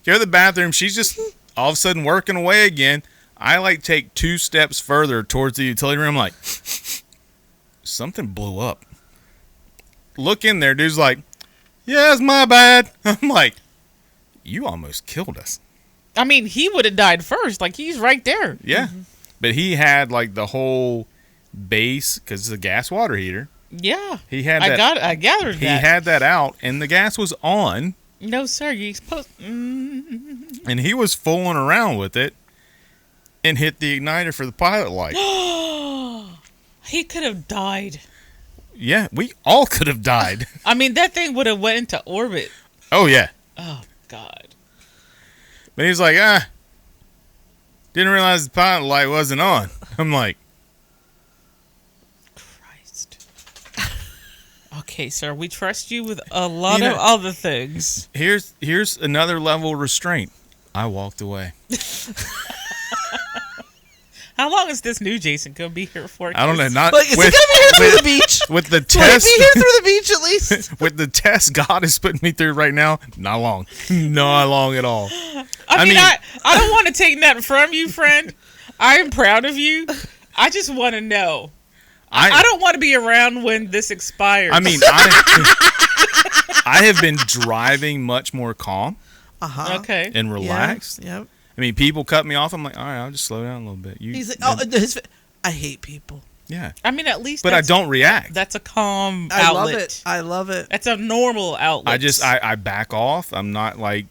go to the bathroom. She's just all of a sudden working away again. I like take 2 steps further towards the utility room. Like, something blew up. Look in there. Dude's like, yeah, it's my bad. I'm like, you almost killed us. I mean, he would have died first. Like, he's right there. Yeah. But he had like the whole base, because it's a gas water heater. Yeah. He had that. I gathered He that. had that out, and the gas was on, No, sir. You're supposed... and he was fooling around with it and hit the igniter for the pilot light. He could have died. Yeah, we all could have died. I mean, that thing would have went into orbit. Oh, yeah. Oh, God. But he's like, didn't realize the pilot light wasn't on. I'm like, Christ. Okay, sir. We trust you with a lot You know- of other things. here's another level of restraint. I walked away. How long is this new Jason going to be here for? I don't know. Not Like, is he going to be here through the beach? with the Will he test. be here through the beach at least? With the test God is putting me through right now, not long. Not long at all. I mean, mean- I don't want to take nothing from you, friend. I am proud of you. I just want to know. I don't want to be around when this expires. I mean, I have been driving much more calm Uh-huh. Okay. and relaxed. Yep. I mean, people cut me off. I'm like, all right, I'll just slow down a little bit. He's like, oh, I hate people. yeah. I mean, at least But I don't react. That's a calm I outlet. love it. I love it. That's a normal outlet. I back off. I'm not like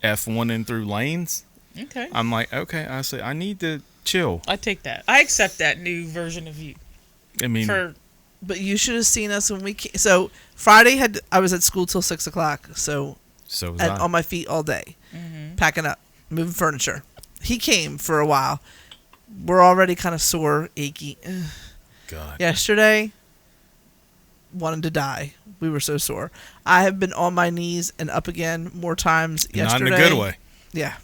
F1ing through lanes. Okay. I'm like, okay, I say, I need to chill. I take that. I accept that new version of you. I mean, But you should have seen us when we came. So Friday I was at school till 6:00. So so was and I. on my feet all day, packing up, moving furniture. He came for a while. We're already kind of sore, achy. God. Yesterday, wanted to die. We were so sore. I have been on my knees and up again more times yesterday. Not in a good way. Yeah.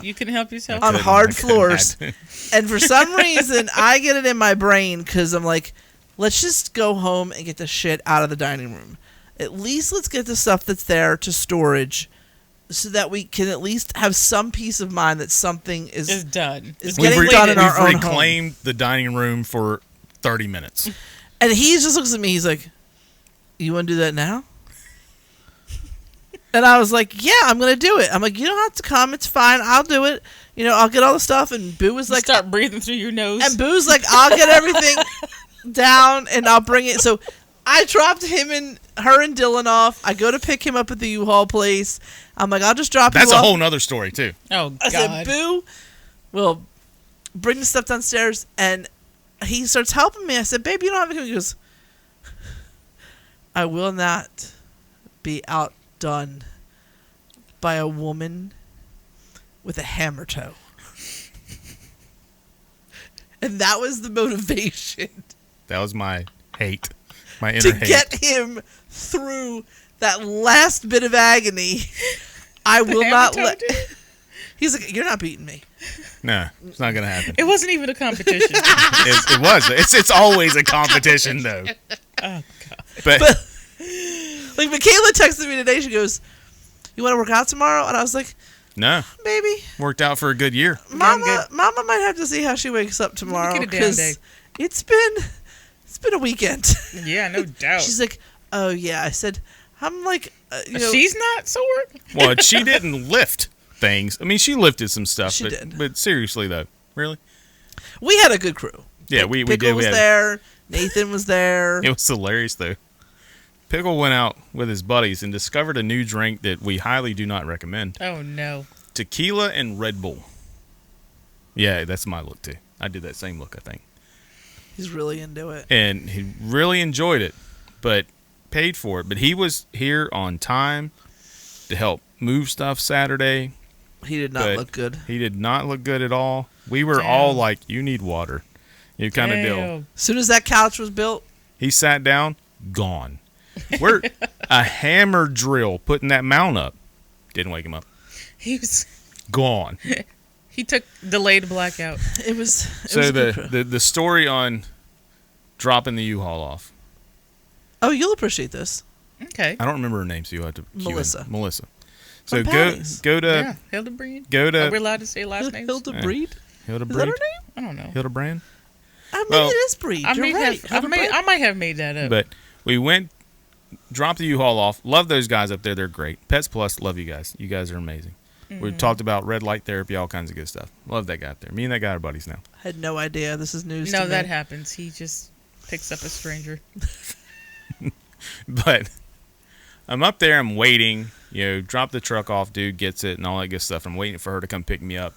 You can help yourself. on couldn't- hard I couldn't floors. imagine. And for some reason, I get it in my brain because I'm like, let's just go home and get the shit out of the dining room. At least let's get the stuff that's there to storage so that we can at least have some peace of mind that something It's is done. It's It's getting We've done in our own home. reclaimed the dining room for 30 minutes. And he just looks at me, he's like, you want to do that now? And I was like, yeah, I'm going to do it. I'm like, you don't have to come. It's fine. I'll do it. You know, I'll get all the stuff. And Boo was like, start breathing through your nose. and Boo's like, I'll get everything down and I'll bring it. So I dropped her and Dylan off. I go to pick him up at the U-Haul place. I'm like, I'll just drop That's you a off. whole nother story, too. Oh, I God. said, Boo, will bring the stuff downstairs. And he starts helping me. I said, babe, you don't have to come. He goes, I will not be outdone by a woman with a hammer toe. And that was the motivation That was my hate. My inner to hate. get him through that last bit of agony. I will not hammer let. toe, dude? He's like, you're not beating me. No, it's not going to happen. It wasn't even a competition. It was. It's always a competition, though. Oh, God. But Like, Michaela texted me today. She goes, "You want to work out tomorrow?" And I was like, no, "Maybe." worked out for a good year. Mama might have to see how she wakes up tomorrow Get a down day. because it's been a weekend. Yeah, no doubt. She's like, "Oh yeah." I said, "I'm like, She's not sore. Well, she didn't lift things. I mean, she lifted some stuff. She did. But seriously, though, really? we had a good crew. Yeah, we Pickle did. was there. Nathan was there. It was hilarious, though. Pickle went out with his buddies and discovered a new drink that we highly do not recommend. Oh, no. Tequila and Red Bull. Yeah, that's my look, too. I did that same look, I think. He's really into it. And he really enjoyed it, but paid for it. But he was here on time to help move stuff Saturday. He did not but look good. He did not look good at all. We were Damn. all like, you need water. You kind of deal. Damn. As soon as that couch was built, He sat down, gone. We're a hammer drill putting that mount up. Didn't wake him up. He was. Gone. He took delayed blackout. it was. It So was a good crew. the story on dropping the U-Haul off. Oh, you'll appreciate this. Okay. I don't remember her name, so you'll have to cue in. Melissa. Melissa. So From go Patty's. to Yeah, Hildebrand. go Are we to allowed to say last names? Hilda Yeah. Breed? Hilda Is that her Breed. name? I don't know. Hildebrand. Maybe Well, it is Breed. I You're may right. have. I might have made that up. But we went, dropped the U-Haul off. Love those guys up there. They're great. Pets Plus, love you guys. You guys are amazing. We've talked about red light therapy, all kinds of good stuff. Love that guy up there. Me and that guy are buddies now. I had no idea. This is news to No, me. that happens. He just picks up a stranger. But I'm up there. I'm waiting. Drop the truck off. Dude gets it and all that good stuff. I'm waiting for her to come pick me up.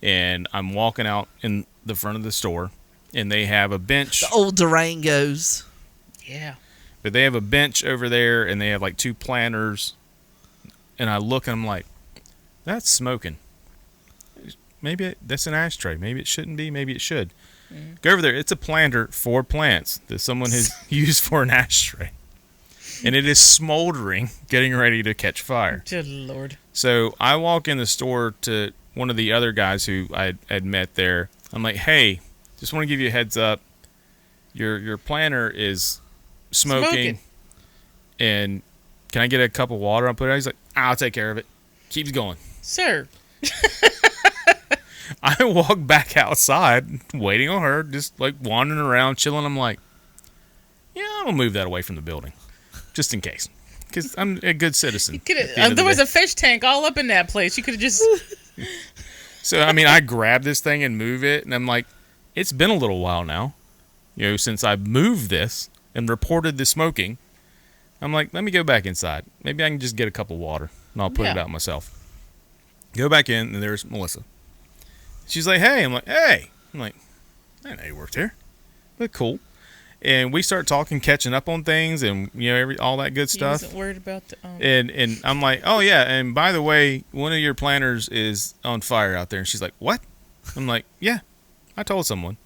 And I'm walking out in the front of the store. And they have a bench. The old Durangos. Yeah. But they have a bench over there. And they have like 2 planters. And I look and I'm like, that's smoking. Maybe that's an ashtray. Maybe it shouldn't be. Maybe it should. Go over there. It's a planter for plants that someone has used for an ashtray. And it is smoldering, getting ready to catch fire. Good Lord. So I walk in the store to one of the other guys who I had met there. I'm like, hey, just want to give you a heads up. Your planter is smoking. And can I get a cup of water? I'll put it out. He's like, I'll take care of it. Keeps going. Sir. I walk back outside, waiting on her, just like wandering around, chilling. I'm like, yeah, I'm going to move that away from the building, just in case. Because I'm a good citizen. There was a fish tank all up in that place. You could have just... So, I mean, I grab this thing and move it, and I'm like, it's been a little while now, since I moved this and reported the smoking. I'm like, let me go back inside. Maybe I can just get a cup of water, and I'll put it out myself. Go back in, and there's Melissa. She's like, hey. I'm like, hey. I'm like, I know you worked here. But cool. And we start talking, catching up on things, and all that good stuff. He wasn't worried about the... And I'm like, oh yeah, and by the way, one of your planters is on fire out there. And she's like, what? I'm like, yeah, I told someone.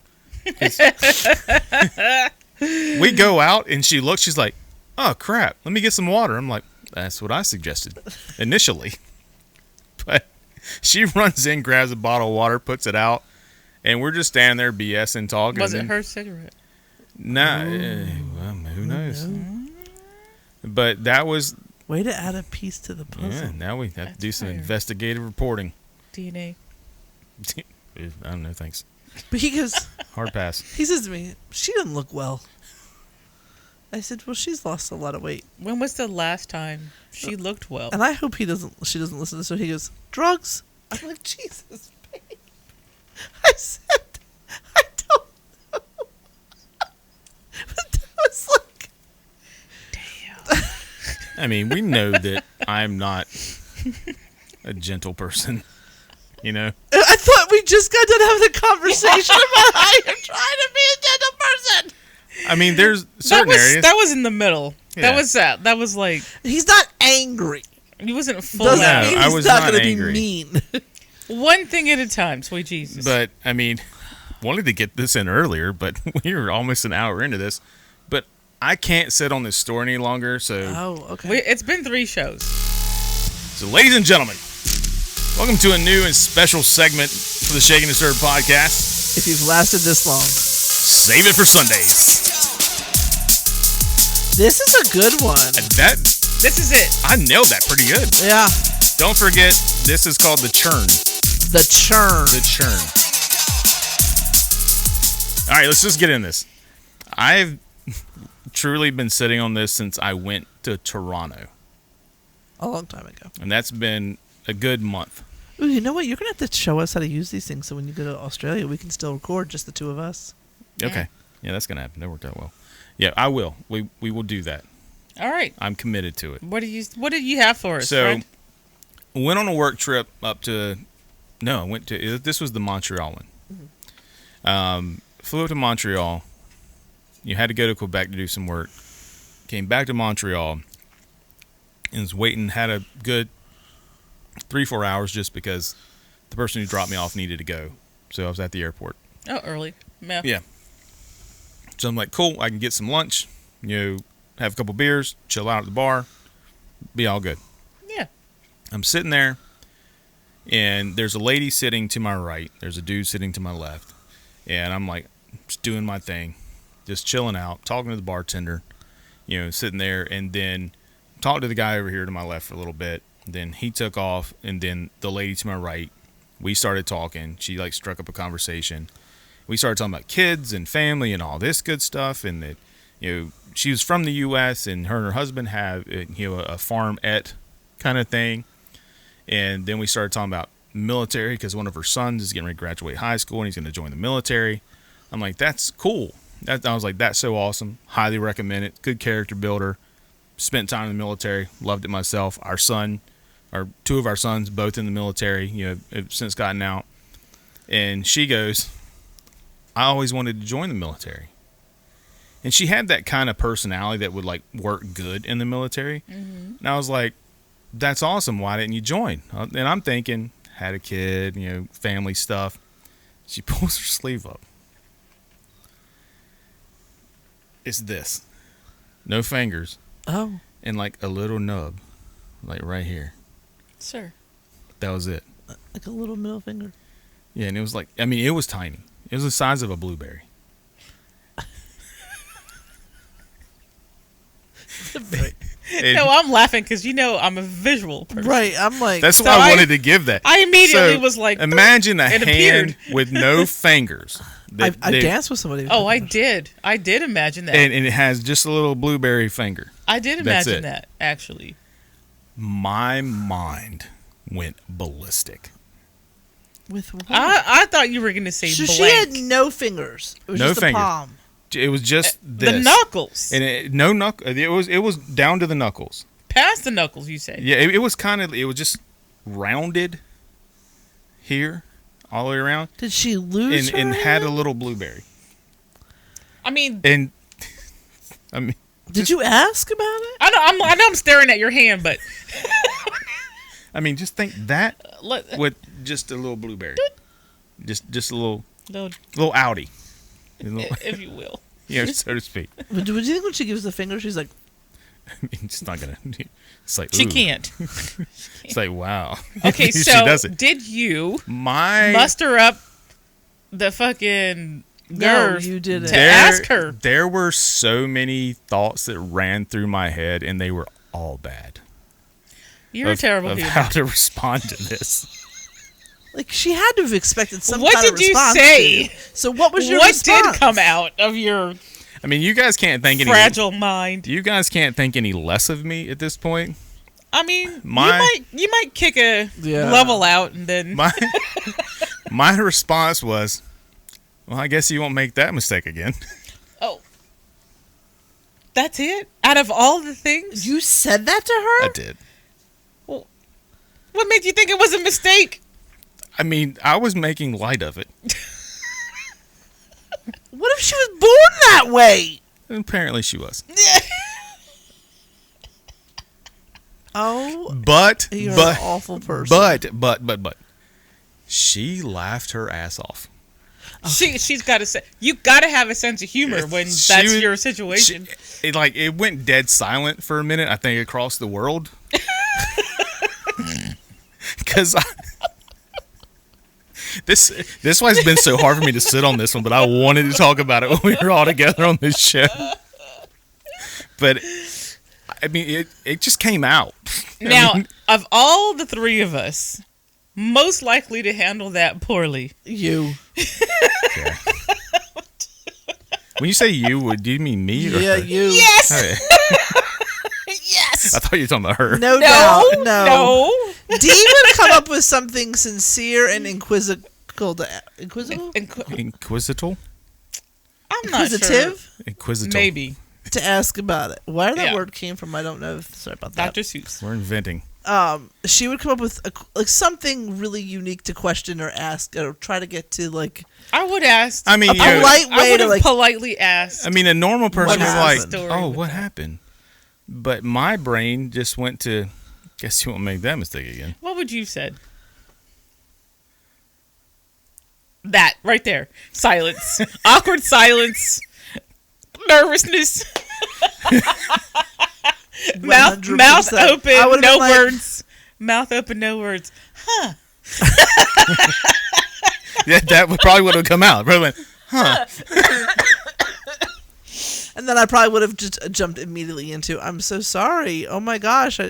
We go out, and she looks. She's like, oh crap, let me get some water. I'm like, that's what I suggested initially. But she runs in, grabs a bottle of water, puts it out, and we're just standing there BSing, talking. Was it her cigarette? Nah, well, who knows? But that was... Way to add a piece to the puzzle. Yeah, now we have to do some fire. investigative reporting. DNA. I don't know, thanks. But he goes, Hard pass. he says to me, she doesn't look well. I said, well, she's lost a lot of weight. When was the last time she looked well? And I hope she doesn't listen to this. So he goes, drugs? I'm like, Jesus, babe. I said, I don't know. But that was like... Damn. I mean, we know that I'm not a gentle person, I thought we just got done having a conversation about how you're trying to be a gentle person. I mean, there's certain areas. That was in the middle. Yeah. That was like... He's not angry. He wasn't full Doesn't out. mean I he's was not not going to be angry. mean. One thing at a time, sweet Jesus. But, I mean, wanted to get this in earlier, but we were almost an hour into this. But I can't sit on this store any longer, so... Oh, okay. It's been 3 shows. So, ladies and gentlemen, welcome to a new and special segment for the Shaking and Stirred podcast. If you've lasted this long. Save it for Sundays. This is a good one. That This is it. I nailed that pretty good. Yeah. Don't forget, this is called The Churn. The churn. The Churn. All right, let's just get in this. I've truly been sitting on this since I went to Toronto, A long time ago. and that's been a good month. Ooh, you know what? You're going to have to show us how to use these things so when you go to Australia, we can still record just the two of us. Okay. Yeah, that's going to happen. That worked out well. Yeah, I will. We will do that. All right. I'm committed to it. What do you have for us, So, Fred? went on a work trip up to. No, I went to. This was the Montreal one. Flew up to Montreal. You had to go to Quebec to do some work. Came back to Montreal. And was waiting. Had a good 3-4 hours just because the person who dropped me off needed to go. So I was at the airport. Oh, early. Yeah. So I'm like, cool. I can get some lunch. Have a couple beers. Chill out at the bar. Be all good. Yeah. I'm sitting there, and there's a lady sitting to my right. There's a dude sitting to my left. And I'm like, just doing my thing, just chilling out, talking to the bartender, sitting there. And then talked to the guy over here to my left for a little bit. Then he took off, and then the lady to my right, we started talking. She, struck up a conversation. We started talking about kids and family and all this good stuff. And that, she was from the U.S., and her and her husband have, a farm-et kind of thing. And then we started talking about military because one of her sons is getting ready to graduate high school and he's going to join the military. I'm like, that's cool. I was like, that's so awesome. Highly recommend it. Good character builder. Spent time in the military. Loved it myself. Our son, or two of our sons, both in the military, have since gotten out. And she goes, I always wanted to join the military. And she had that kind of personality that would work good in the military. Mm-hmm. And I was like, that's awesome. Why didn't you join? And I'm thinking, had a kid, family stuff. She pulls her sleeve up. It's this. No fingers. Oh. And a little nub. Right here. Sir. That was it. Like a little middle finger. Yeah, and it was it was tiny. It was the size of a blueberry. No, I'm laughing because I'm a visual person. Right, I'm like... That's So why I wanted to give that. I immediately So, was like... imagine a it hand appeared. with no fingers. I danced with somebody. Oh, I did. I did imagine that. And it has just a little blueberry finger. I did That's imagine it. that, actually. My mind went ballistic. With what? I thought you were going to say So blank. she had no fingers. It was No just fingers. the palm. It was just this. The knuckles. And no knuckle. It was down to the knuckles. Past the knuckles, you say. Yeah, it was it was just rounded here, all the way around, Did she lose her and had a hand? little blueberry. I mean, And Did you ask about it? I know I'm staring at your hand, but just think that let, with just a little blueberry, just a little no, outie, if you will. so to speak. Would you think when she gives the finger, she's like, It's not gonna. It's like She ooh. can't. It's like wow. Okay, She so does it. did you My muster up the fucking no, nerve you didn't. to ask her? There were so many thoughts that ran through my head, and they were all bad. You're a terrible of human. how to respond to this. Like, she had to have expected some What kind of did you response. say? So what was your What response? did come out of your You guys can't think any. fragile mind? You guys can't think any less of me at this point. I mean, My- you might kick a Yeah. level out and then My response was, well, I guess you won't make that mistake again. oh, that's it. Out of all the things, You said that to her? I did. what made you think it was a mistake? I was making light of it. What if she was born that way? Apparently she was. Oh, But you're but an awful person. but she laughed her ass off. She's got to say you got to have a sense of humor when She that's was- your situation. It went dead silent for a minute, I think, across the world. Because this is why it's been so hard for me to sit on this one, but I wanted to talk about it when we were all together on this show. But I mean, it just came out. Now, of all the three of us, most likely to handle that poorly. You. Okay. When you say you, do you mean me or Yeah, her? you. Yes. Okay. Yes. I thought you were talking about her. No doubt. No. No. Dee would come up with something sincere and inquisitive. Inquisitive? Inquisital? I'm not sure. Inquisitive? Inquisital. Maybe. To ask about it. Where that Yeah. word came from, I don't know. Sorry about that. Dr. Seuss. We're inventing. She would come up with like something really unique to question or ask or try to get to like I would ask. I mean, a you know, polite I way would to have like. politely asked. I mean, a normal person What is like, happened? oh, what happened? But my brain just went to, guess you won't make that mistake again. What would you have said? That right there. Silence. Awkward silence. Nervousness. mouth 100%. I open, would've no been like- words. Mouth open, no words. Huh. Yeah, that probably would have come out. Probably went, huh? And then I probably would have just jumped immediately into, I'm so sorry. Oh my gosh. I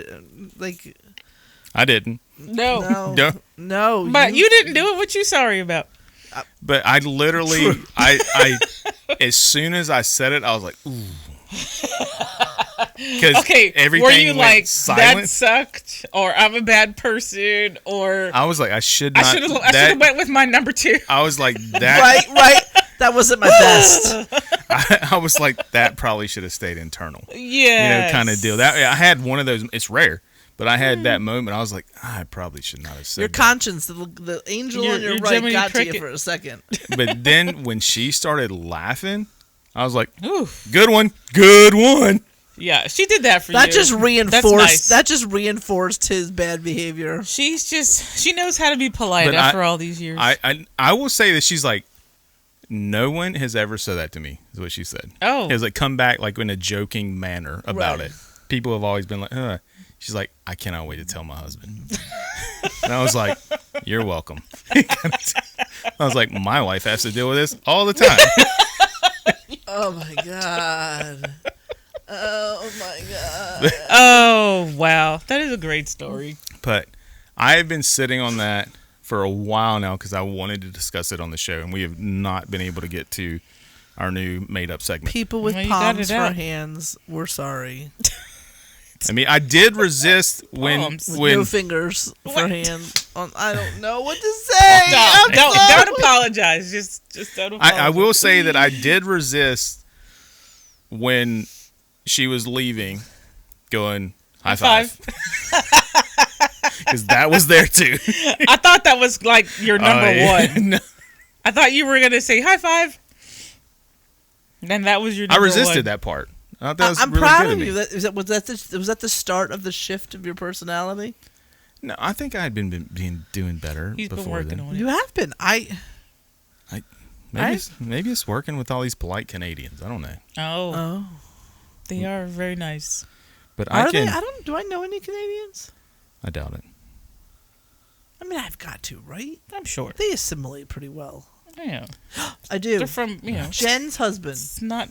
didn't. No. no. No. No. But you didn't do it. What you sorry about? But I literally, I as soon as I said it, I was like, ooh. Because Okay, everything were you went like, silent. that sucked? Or I'm a bad person? Or I was like, I should not. I should have went with my number 2. I was like, that. Right. That wasn't my best. I was like, that probably should have stayed internal. Yeah. Kind of deal. That I had one of those. It's rare, but I had that moment. I was like, I probably should not have said Your that. conscience, the angel on your your right Jiminy got to Cricket. you for a second. But then when she started laughing, I was like, Oof. good one. Yeah, she did that for That you. just That's reinforced. nice. That just reinforced his bad behavior. She knows how to be polite But after all these years. I will say that she's like, no one has ever said that to me, is what she said. Oh. Has like come back like in a joking manner about Right. it. People have always been like, she's like, I cannot wait to tell my husband. And I was like, you're welcome. I was like, my wife has to deal with this all the time. Oh my god. Oh my god. Oh, wow. That is a great story. But I have been sitting on that for a while now because I wanted to discuss it on the show, and we have not been able to get to our new made-up segment. People with Well, you got palms it for out. hands, we're sorry. I mean, I did resist when Palms. No fingers for What? hands. I don't know what to say. I'm Don't sorry. apologize. Just don't apologize. I will say that I did resist when she was leaving, going high five, because that was there too. I thought that was like your number one. No. I thought you were going to say high five. Then that was your I number resisted one. that part. I thought that was I'm really proud good of me. you. Was that the start of the shift of your personality? No, I think I had been doing better He's been before working then. on it. You have been. Maybe it's working with all these polite Canadians. I don't know, Oh, Oh, they are very nice. but are I they? can. Do I know any Canadians? I doubt it. I mean, I've got to, right? I'm sure. They assimilate pretty well. Yeah. I do. They're from, Jen's husband, it's not,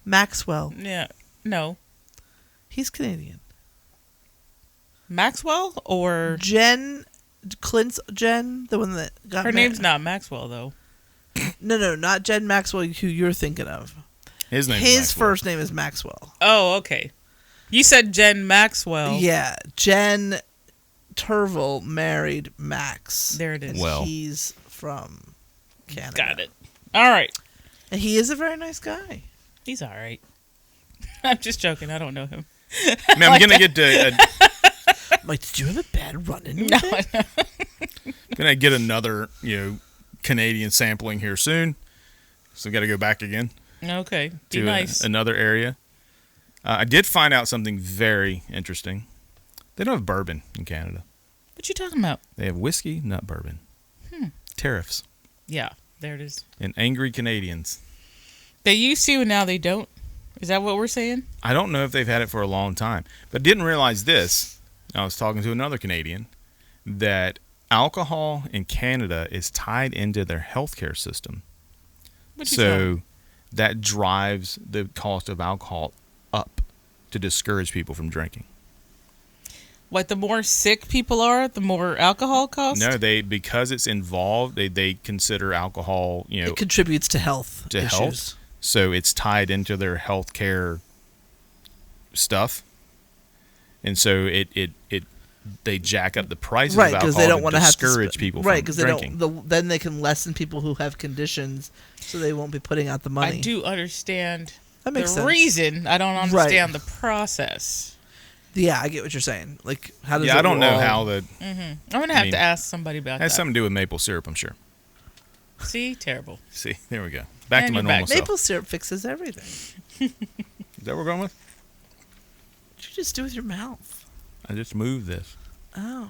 Maxwell. yeah. No. He's Canadian. Maxwell or Clint's Jen, the one that got her name's not Maxwell though. No, not Jen Maxwell, who you're thinking of. His name. His first name is Maxwell. Oh, okay. You said Jen Maxwell. Yeah, Jen Turville married Max. There it is. And Well. he's from Canada. Got it. All right. And he is a very nice guy. He's all right. I'm just joking. I don't know him. I mean, I'm gonna get to. I'm like, did you have a bad run-in with No, him? I know. Gonna get another, Canadian sampling here soon. So got to go back again Okay. Be to nice. another area. I did find out something very interesting. They don't have bourbon in Canada. What you talking about? They have whiskey, not bourbon. Tariffs Yeah, there it is. and angry Canadians. They used to, and now they don't. Is that what we're saying? I don't know if they've had it for a long time, but didn't realize this. I was talking to another Canadian that alcohol in Canada is tied into their healthcare system. What you talking? So that drives the cost of alcohol to discourage people from drinking. What, the more sick people are, the more alcohol costs? No, because it's involved, they consider alcohol, it contributes to health issues. Health. So it's tied into their healthcare stuff, and so they jack up the prices of alcohol they don't want to discourage people from drinking. Then they can lessen people who have conditions, so they won't be putting out the money. I do understand that makes sense. Reason. I don't understand the process. Yeah, I get what you're saying. Like, how does I don't know how the. I'm gonna have to ask somebody about that. Has something to do with maple syrup, I'm sure. See, terrible. See, there we go. Back to my normal self. Maple syrup fixes everything. Is that what we're going with? What'd you just do with your mouth? I just moved this. Oh,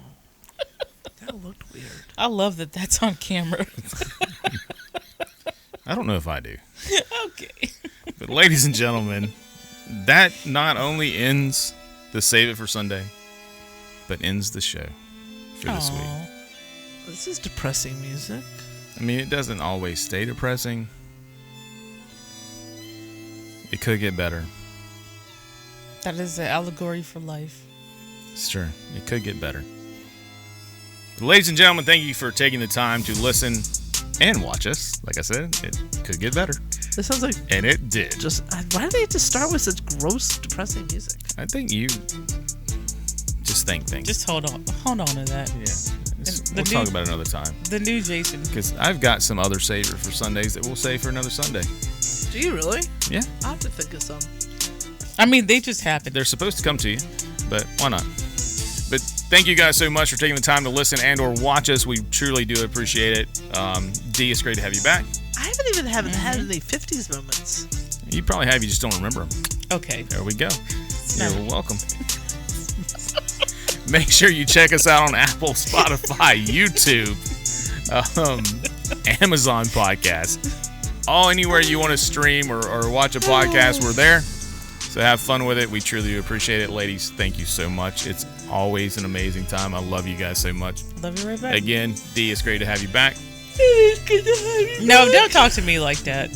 that looked weird. I love that that's on camera. I don't know if I do. Okay. But ladies and gentlemen, that not only ends the Save It for Sunday, but ends the show for this week. This is depressing music. I mean, it doesn't always stay depressing. It could get better. That is an allegory for life. Sure, it could get better. Ladies and gentlemen, thank you for taking the time to listen and watch us. Like I said, it could get better. This sounds like... And it did. Why do they have to start with such gross, depressing music? I think you just think things. Just hold on to that. Yeah. We'll talk about it another time. The new Jason. Because I've got some other Savior for Sundays that we'll save for another Sunday. Do you really? Yeah. I'll have to think of some. I mean, they just happen. They're supposed to come to you, but why not? But thank you guys so much for taking the time to listen and or watch us. We truly do appreciate it. Dee, it's great to have you back. I haven't even had any 50s moments. You probably have, you just don't remember them. Okay. There we go. You're welcome. Make sure you check us out on Apple, Spotify, YouTube, Amazon Podcast. All anywhere you want to stream or watch a podcast, we're there. So have fun with it. We truly do appreciate it. Ladies, thank you so much. It's always an amazing time. I love you guys so much. Love you right back. Again, Dee, it's great to have you back. It's good to have you No, back. don't talk to me like that.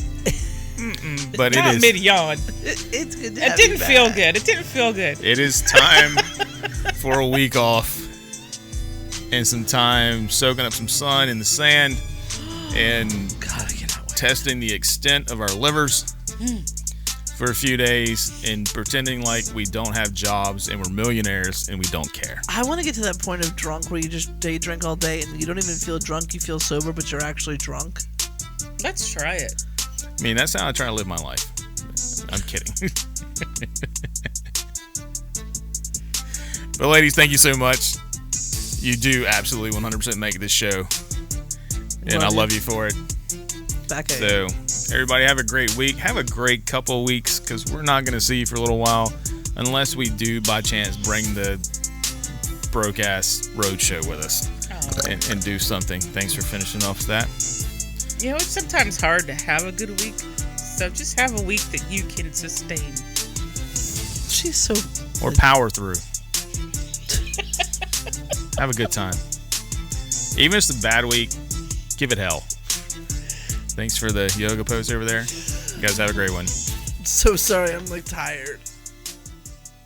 But Not it is mid-yawn. It's good to It have didn't you back. feel good. It didn't feel good. It is time for a week off and some time soaking up some sun in the sand and God, I cannot wait. testing the extent of our livers for a few days and pretending like we don't have jobs and we're millionaires and we don't care. I want to get to that point of drunk where you just day drink all day and you don't even feel drunk, you feel sober, but you're actually drunk. Let's try it. I mean, that's how I try to live my life. I'm kidding. But ladies, thank you so much. You do absolutely 100% make this show. And I love you for it. Back at So, everybody have a great week. Have a great couple of weeks because we're not going to see you for a little while unless we do, by chance, bring the broke-ass road show with us and do something. Thanks for finishing off that. You know, it's sometimes hard to have a good week. So just have a week that you can sustain. She's so... Or power through. Have a good time. Even if it's a bad week, give it hell. Thanks for the yoga pose over there. You guys have a great one. So sorry, I'm like tired.